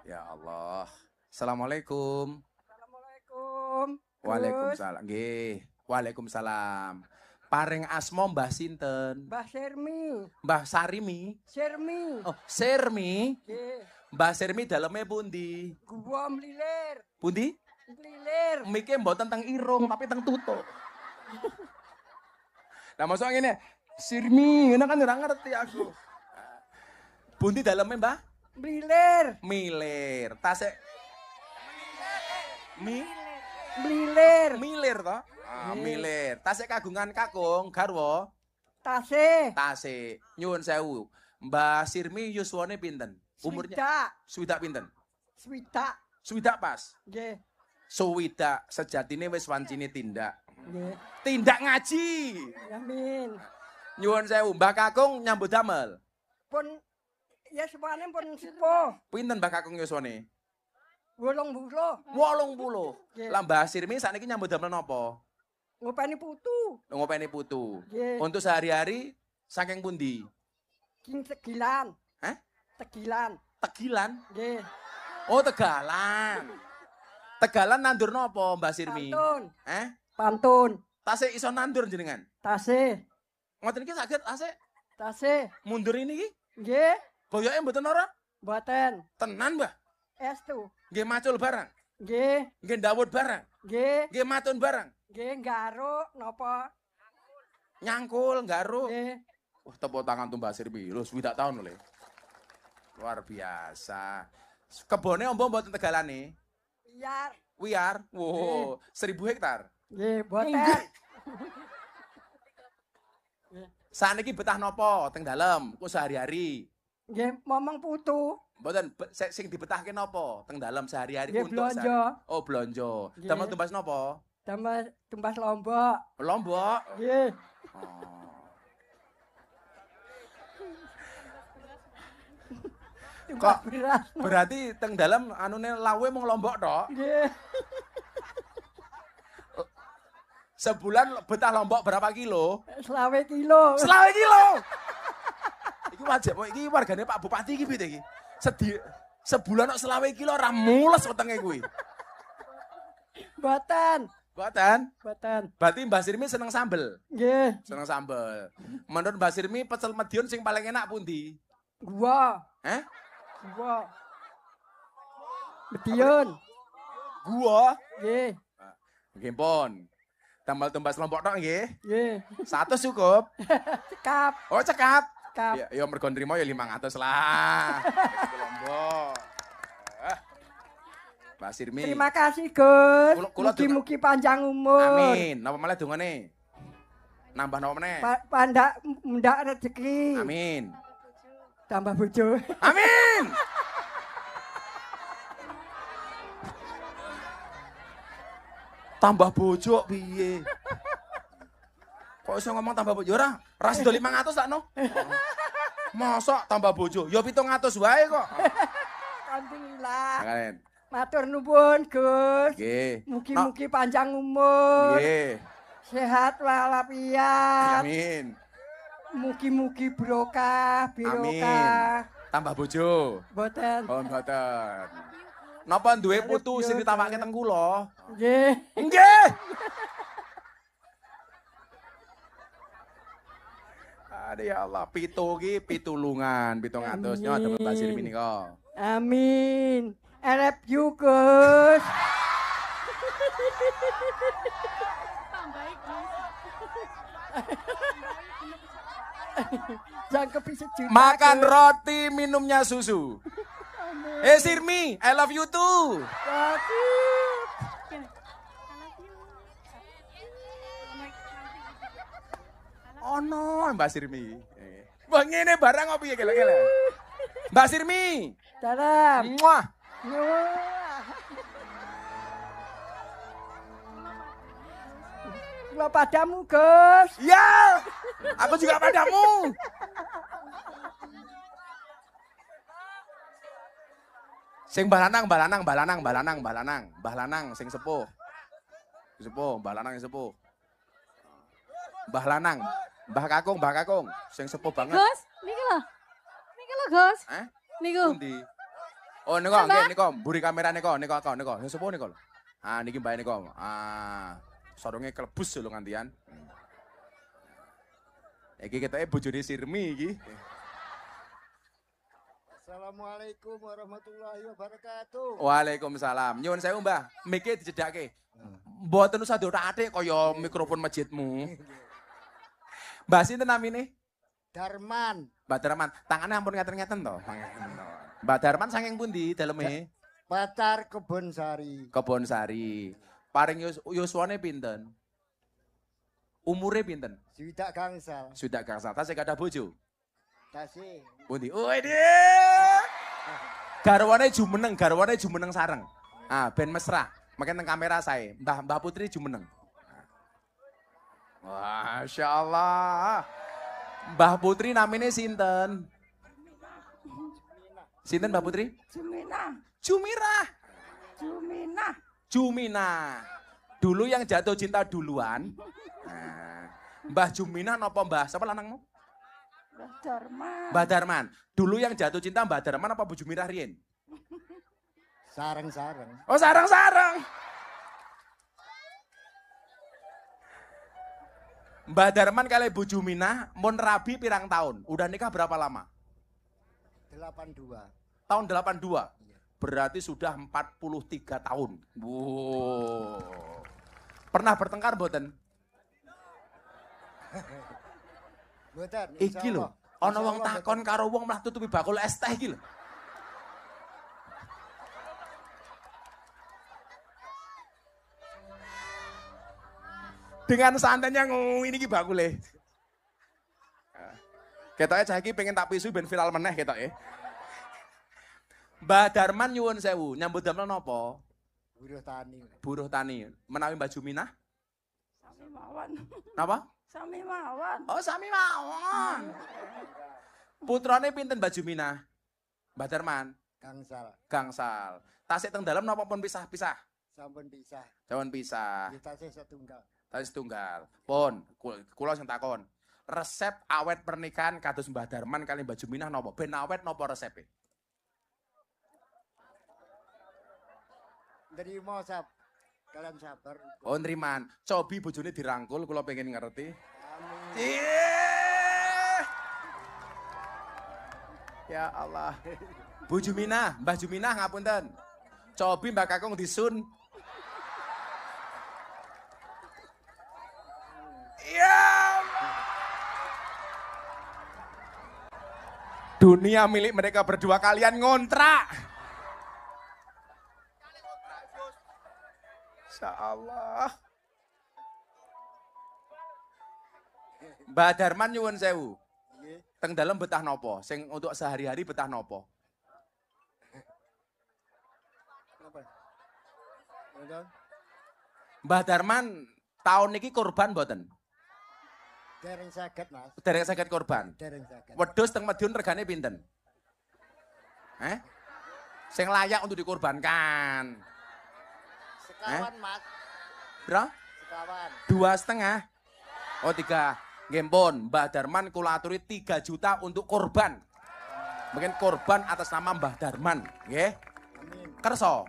Ya Allah. Assalamualaikum. Assalamualaikum. Waalaikumsalam. Nggih. Waalaikumsalam. Paring asmo Mbah sinten? Mbah Sermi. Mbah Sarimi. Sermi. Oh, Sermi. Nggih. Mbah Sermi daleme pundi? Gua mlilir. Pundi? Mlilir. Mike mboten teng irung tapi teng tutuk. Nah, maksud ngene, Sirmi, ngono kan ora ngerti aku. Pundi daleme, Mbah? Mlilir. Milir. Tasik Mlilir. milir to? Milir. Tasik kagungan kakung garwa. Tasih. Tasik. Nyuwun sewu. Mbah Sirmi yuswane pinten? Umurnya swidak pinten? Swidak pas. Nggih. Swidak sejatine wis wancine tindak. Nggih. Tindak ngaji. Amin. Nyuwun sewu, Mbah Kakung nyambut damel. Pun ya sepane pun sepuh. Pinten Mbah Kakung yuswane? 80. 80. Nggih. Lah Mbah Sirmi sakniki nyambut damel napa? Ngopeni putu. Ngopeni putu. Nggih. Untuk sehari-hari saking pundi? King Tegilan. Hah? Tegilan. Tegilan? Nggih. Oh, Tegalan. Tegalan nandur napa Mbah Sirmi? Pantun. Pantun. Tasik iso nandur jenengan? Tasih. Ngoten iki saged tasik Tasih. mundur ini iki? Nggih. Boyoke mboten ora? Mboten. Tenan, Mbah. Estu. Nggih macul barang. Nggih. Nggih ndawut barang. Nggih. Nggih matun barang. Nggih garuk napa? Nyangkul, garuk. Nggih. Tepuk tangan tuh Mbah Sirmi. Lho, 7 tahun lho. Luar biasa. Kebone ombo mboten tegalane? Biar. Wiar. Wow, 1000 hektar. Nggih, mboten. Saniki betah nopo teng dalem? Ku sehari-hari. Nggih, momong putu. Mboten sing dibetahke nopo teng dalem sehari-hari Nggih, untuk blonjo. Oh, blonjo. Nggih. Damel tumbas nopo? Tambah tumbas lombok. Lombok. Nggih. Oh. Kok Beras. berarti teng dalem anune lawe mung lombok tok? Nggih. Sebulan betah lombok berapa kilo? 20 kilo. Selawe kilo. Iki wajib, iki wargane Pak Bupati iki piye iki? Sebulan kok selawe kilo ora mules wetenge kuwi. Mboten. Mboten. Mboten. Berarti Mbah Sirmi seneng sambel. Nggih. Seneng sambel. Menurut Mbah Sirmi pecel Madiun sing paling enak pundi? Gua. Gua. Medion. Gua. Nggih. Nggih pun. Tambal tumbas lombok tok nggih. Nggih. 100 cukup. Cekap. Oh, cekap. Cekap. Ya mergo nrimo ya 500 lah. Itu lombok. Mbah Sirmi. Terima kasih, Gus. Kula Mugi-mugi panjang umur. Amin. Napa malah dongane? Nambah napa meneh? Pandak mendak rezeki. Amin. Tambah bojo. Amin. Tambah bojo piye? Kok iso ngomong tambah bojo? Ora, ras 500 tak no. Mosok tambah bojo? Ya 700 wae kok. Alhamdulillah. Kalian. Matur nuwun, Gus. Nggih. Mugi-mugi panjang umur. Nggih. Sehat walafiat. Amin. Mugi-mugi barokah. Tambah bojo. Mboten. Oh, mboten. Napa duwe putu sing ditawake teng kula? Nggih. Nggih. Aduh ya Allah, pitulungan, 700 nyo ada Mbah Sirmi nika. Amin. I love you, Gus. Makan roti, minumnya susu. Sirmi, I love you too. Oh no, Mbak Sirmi. Wah ngene barang apa ya kela-kela. Mbak Sirmi. Dalam. Muah. Lo padamu, Gus. Ya, aku juga padamu. Sing balanang, sing sepuh. Sepuh, balanang sepuh. Mbah Lanang, Mbah Kakung, sing sepuh banget. Gus, niki lho Gus. Niku. Pundi? Oh niko, nggih niko, mburi kamera niko, sing sepuh niko. Ah niki mbah niko. Ah, sorongnya kelebus lho ngantian. Iki ketoke bojone Sirmi iki. Assalamualaikum warahmatullahi wabarakatuh. Waalaikumsalam. Nyuwun sewu, Mbah. Mike dijedake. Mboten usah diotak-atik kaya mikrofon masjidmu. Mbah sinten namine? Darman. Mbah Darman. Tangane ampun ngeten-ngeten to. Mbah Darman saking pundi daleme? Pacar Kebon Sari. Kebon Sari. Paring yuswane pinten? Umure pinten? Sudah gangsal. Sudah gangsal. Tasih kathah bojo? Tasih. Pundi? Garwane jumeneng sareng. Ah, ben mesra. Makin teng kamera saya. Mbah Putri jumeneng. Masya Allah. Mbah Putri namanya sinten? Sinten Mbah Putri? Jumina. Dulu yang jatuh cinta duluan. Nah, Mbah Jumina napa Mbah? Siapa lanangmu? Mbah Darman. Dulu yang jatuh cinta Mbah Darman apa Bu Jumirah riyen? Sareng-sareng. Oh sareng-sareng. Mbah Darman kali Bu Juminah mun rabi pirang tahun? Udah nikah berapa lama? 82. Tahun 82. Berarti sudah 43 tahun. Wow. Pernah bertengkar mboten? Mboten. Iki lho, ana wong takon karo wong malah tutupi bakul es teh iki lho. Dengan santainya ini ki bakule. Ketoke cah iki pengen tak pisu ben viral meneh ketoke. Mbah Darman nyuwun sewu, nyambut damel napa? Buruh tani. Menawi Mbah Juminah? Sami mawon. Napa? Sami mawon. Oh, sami mawon. Putrane pinten Mbah Juminah? Mbah Darman? Gangsal. Tasik teng dalem napa pun pisah-pisah? Sampun pisah. Tasik setunggal. Tasik setunggal. Pun, kula sing takon. Resep awet pernikahan kados Mbah Darman kali Mbah Juminah napa? Ben awet napa resepe? Nrimo kalian sabar. Oh, nriman. Cobi bojone dirangkul kula pengen ngerti. Amin. Ya Allah. Bu Juminah, Mbah Juminah ngapunten. Cobi Mbak Kakung disun. Ya. Dunia milik mereka berdua, kalian ngontrak. Insya Allah. Mbah Darman nyuwun sewu. Teng dalem betah nopo? Sing untuk sehari-hari betah nopo? Mbah Darman tahun niki korban mboten? Dereng saged, Mas. Dereng saged korban. Dereng saged. Wedhus teng Madiun regane pinten? Sing layak untuk dikorbankan. Sekawan, Mas. Bro? Sekawan. 2,5. Oh 3. Nggih pun, Mbah Darman kula aturi 3 juta untuk korban. Mungkin korban atas nama Mbah Darman, nggih. Amin. Kerso.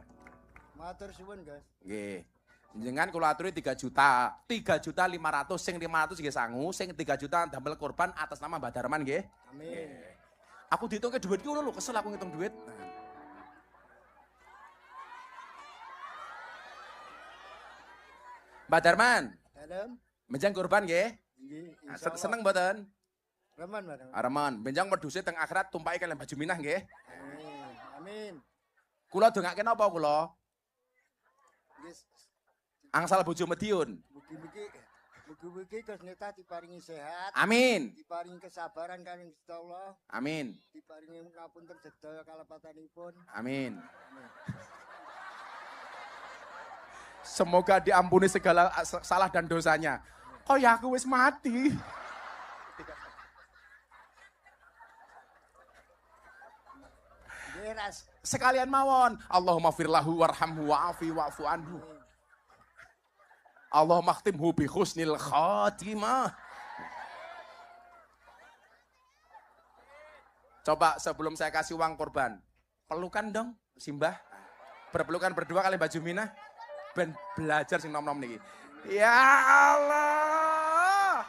Matur suwun, Guys. Nggih. Jenengan kula aturi 3 juta. 3.500.000 sing 500 nggih sangu, sing 3 juta damel korban atas nama Mbah Darman nggih. Amin. Aku dihitungke duit ki ngono lho, kesel aku ngitung duit. Mbah Darman. Dalem. Menjang korban nggih. Nggih, Seneng mboten? Reman bareng. Reman, benjang wedhuse teng akhirat tumpahi kalian baju minah nggih. Amin. Kula dongake napa kula? Nggih. Angsal bojo Madiun. Mugi-mugi Gus Miftah diparingi sehat. Amin. Diparingi kesabaran kalian Gusti Allah. Amin. Diparingi ngapunten sedaya kalepatanipun. Amin. Semoga diampuni segala salah dan dosanya. Oh ya aku wis mati. Beres. Sekalian mawon. Allahumma firlahu warhamhu wa'afi wa'fu anhu. Allahumma khtimhu bi husnil khatimah. Coba sebelum saya kasih uang korban, pelukan dong, Simbah. Berpelukan berdua kali baju minah. Ben belajar sing nom-nom niki. Ya Allah.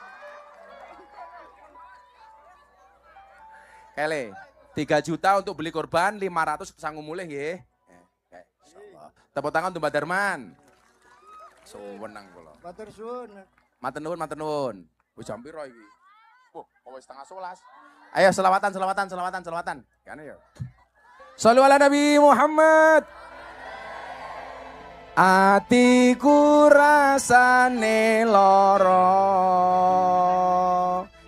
Kele, 3 juta untuk beli korban, 500 sanggup mulih nggih. Insyaallah. Tepuk tangan untuk Mbak Darman. Sewenang kula. Matur suwun. Matur nuwun, matur nuwun. Wis jam piro iki? Wis setengah 11. Ayo selawatan. Kan ya. Shallu ala Nabi Muhammad. Atiku rasane lara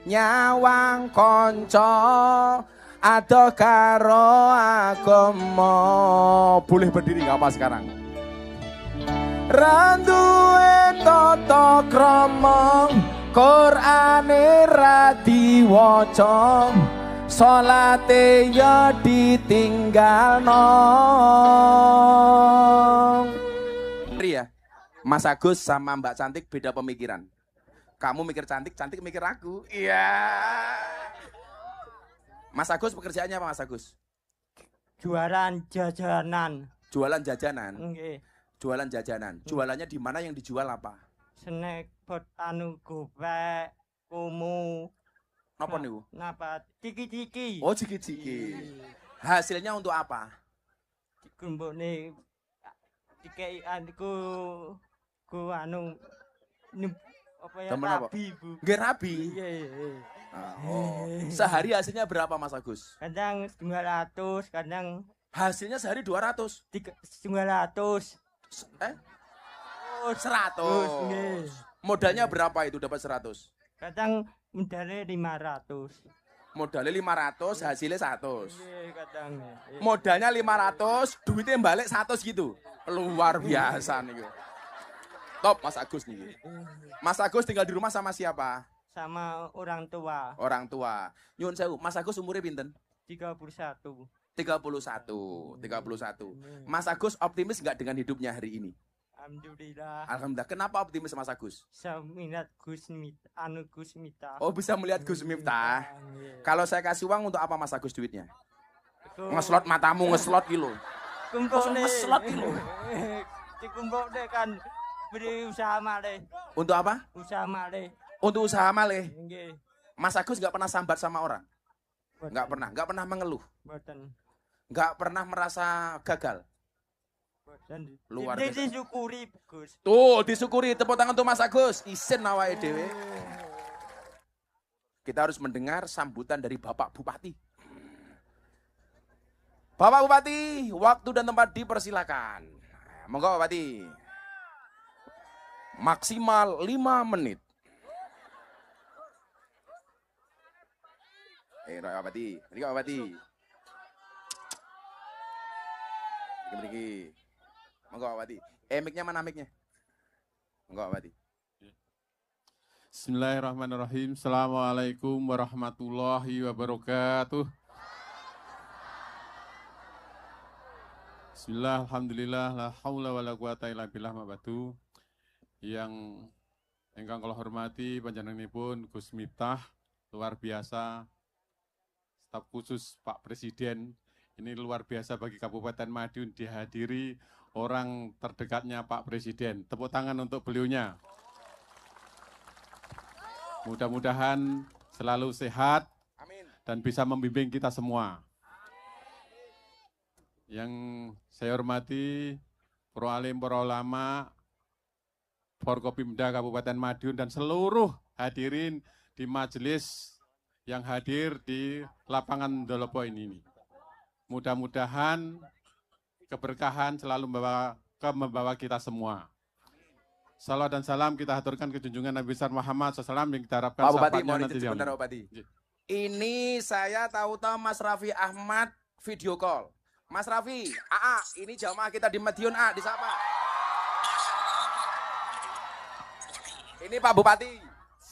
nyawang kanca ado karo agama. Boleh berdiri enggak apa sekarang? Randuwe tata krama Qur'ane ra diwaca salate ya ditinggalno. Ya, Mas Agus sama Mbak Cantik beda pemikiran. Kamu mikir cantik, cantik mikir aku. Iya. Mas Agus pekerjaannya apa Mas Agus? Jualan jajanan. Jualan jajanan. Nggih. Jualan jajanan. Jualannya di mana, yang dijual apa? Snack bot gopek, kumu. Napa niku? Napa? Ciki-ciki. Oh, ciki-ciki. Hasilnya untuk apa? Dikumpulne dikei ku apa ya, Temen apa? rabi, Bu. Nggih rabi. Iya. Oh. Sehari hasilnya berapa Mas Agus? Kadang 200, kadang Hasilnya sehari 200. 900. 100. Nggih. Modalnya berapa itu dapat 100? Kadang modalnya 500. Modalnya 500, hasilnya 100. Nggih, kadang. Modalnya 500, duitnya balik 100 gitu. Luar biasa nih. Top Mas Agus nih. Mas Agus tinggal di rumah sama siapa? Sama orang tua. Orang tua. Nyun sewu, Mas Agus umurnya pinten? 31. 31. Mas Agus optimis nggak dengan hidupnya hari ini? Alhamdulillah. Alhamdulillah. Kenapa optimis Mas Agus? Saya minat Gus Miftah. Oh, bisa melihat Gus Miftah. Nggih. Kalau saya kasih uang untuk apa Mas Agus duitnya? Iku Ngeslot matamu, ngeslot gitu. kumpulne. Ngeslot gitu. Dikumpulne kan beri usaha malih. Untuk apa? Usaha malih. Untuk usaha malih. Nggih. Mas Agus nggak pernah sambat sama orang? Boten. Nggak pernah mengeluh? Boten. Nggak pernah merasa gagal? Boten. Luar biasa. Disyukuri, Gus. Tuh, disyukuri. Tepuk tangan untuk Mas Agus. Isin awake dhewe. Kita harus mendengar sambutan dari Bapak Bupati. Bapak Bupati, waktu dan tempat dipersilakan. Monggo Bupati. Maksimal 5 menit. Pak Bupati. Mriki Pak Bupati. Mriki. Monggo Pak Bupati. Mic-nya mana mic-nya? Monggo Pak Bupati. Bismillahirrahmanirrahim. Assalamualaikum warahmatullahi wabarakatuh. Bismillah, alhamdulillah, la haula wa la quwata illa billah mabadu. Yang ingkang kula hormati panjenenganipun Gus Miftah, luar biasa. Staf khusus Pak Presiden, ini luar biasa bagi Kabupaten Madiun dihadiri orang terdekatnya Pak Presiden. Tepuk tangan untuk beliaunya. Mudah-mudahan selalu sehat dan bisa membimbing kita semua. Yang saya hormati para alim, para ulama, Forkopimda Kabupaten Madiun dan seluruh hadirin di majelis yang hadir di lapangan Dolopo ini. Mudah-mudahan keberkahan selalu membawa kita semua. Salam dan salam kita haturkan ke junjungan Nabi besar Muhammad SAW yang kita harapkan Pak Bupati, syafaatnya mohon nanti izin di sebentar alam. Pak Bupati. Ini saya tahu-tahu Mas Raffi Ahmad video call. Mas Raffi, ini jamaah kita di Madiun, disapa. Ini Pak Bupati.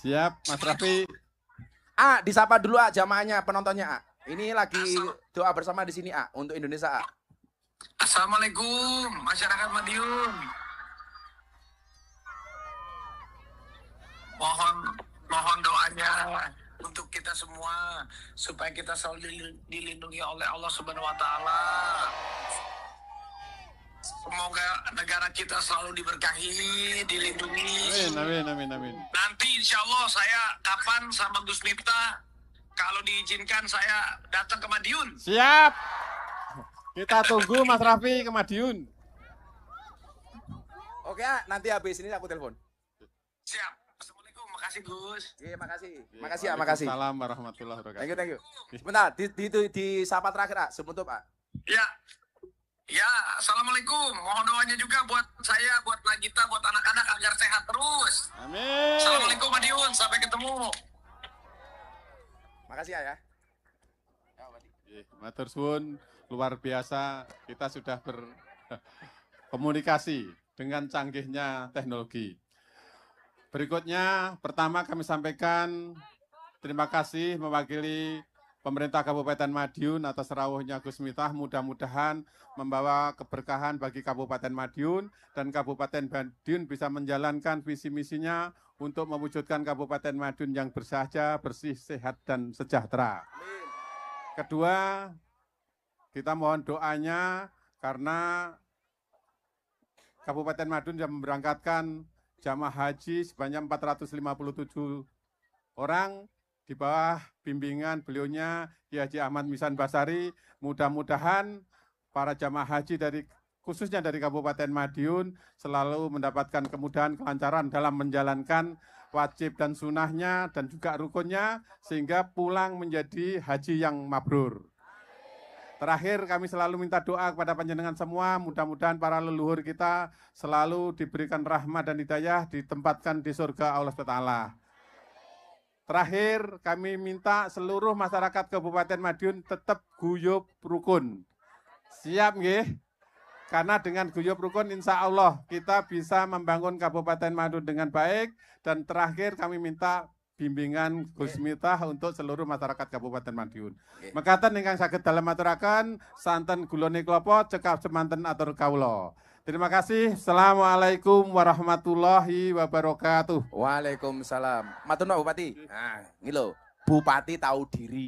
Siap, Mas Raffi. Disapa dulu jamaahnya, penontonnya. Ini lagi doa bersama di sini untuk Indonesia. Assalamualaikum masyarakat Madiun. Mohon doanya untuk kita semua supaya kita selalu dilindungi oleh Allah Subhanahu wa taala. Semoga negara kita selalu diberkahi, dilindungi. Amin. Nanti insya Allah saya kapan sama Gus Miftah, kalau diizinkan saya datang ke Madiun. Siap. Kita tunggu Mas Raffi ke Madiun. Oke, nanti habis ini aku telepon. Siap. Assalamualaikum, makasih Gus. Iya, makasih. Makasih. Makasih, makasih. Assalamualaikum warahmatullahi wabarakatuh. Thank you. Sebentar, di sapa terakhir, sebentar, Pak. Ya, assalamualaikum. Mohon doanya juga buat saya, buat Nagita, buat anak-anak agar sehat terus. Amin. Assalamualaikum Madiun, sampai ketemu. Makasih ya. Matur suwun, luar biasa. Kita sudah berkomunikasi dengan canggihnya teknologi. Berikutnya, pertama kami sampaikan terima kasih mewakili pemerintah Kabupaten Madiun atas rawuhnya Gus Miftah, mudah-mudahan membawa keberkahan bagi Kabupaten Madiun dan Kabupaten Madiun bisa menjalankan visi misinya untuk mewujudkan Kabupaten Madiun yang bersahaja, bersih, sehat, dan sejahtera. Kedua, kita mohon doanya karena Kabupaten Madiun yang memberangkatkan jamaah haji sebanyak 457 orang di bawah bimbingan beliaunya Kiai Haji Ahmad Misan Basari. Mudah-mudahan para jamaah haji khususnya dari Kabupaten Madiun selalu mendapatkan kemudahan, kelancaran dalam menjalankan wajib dan sunahnya dan juga rukunnya sehingga pulang menjadi haji yang mabrur. Terakhir kami selalu minta doa kepada panjenengan semua, mudah-mudahan para leluhur kita selalu diberikan rahmat dan hidayah, ditempatkan di surga Allah Ta'ala. Terakhir, kami minta seluruh masyarakat Kabupaten Madiun tetap guyub rukun. Siap nggih? Karena dengan guyub rukun insya Allah kita bisa membangun Kabupaten Madiun dengan baik. Dan terakhir kami minta bimbingan Gus Miftah untuk seluruh masyarakat Kabupaten Madiun. Mekaten ingkang saged dalem aturaken santen gulone klapa cekap semanten atur kawula. Terima kasih. Assalamualaikum warahmatullahi wabarakatuh. Waalaikumsalam. Matur nuwun Bupati. Ini loh, Bupati tahu diri.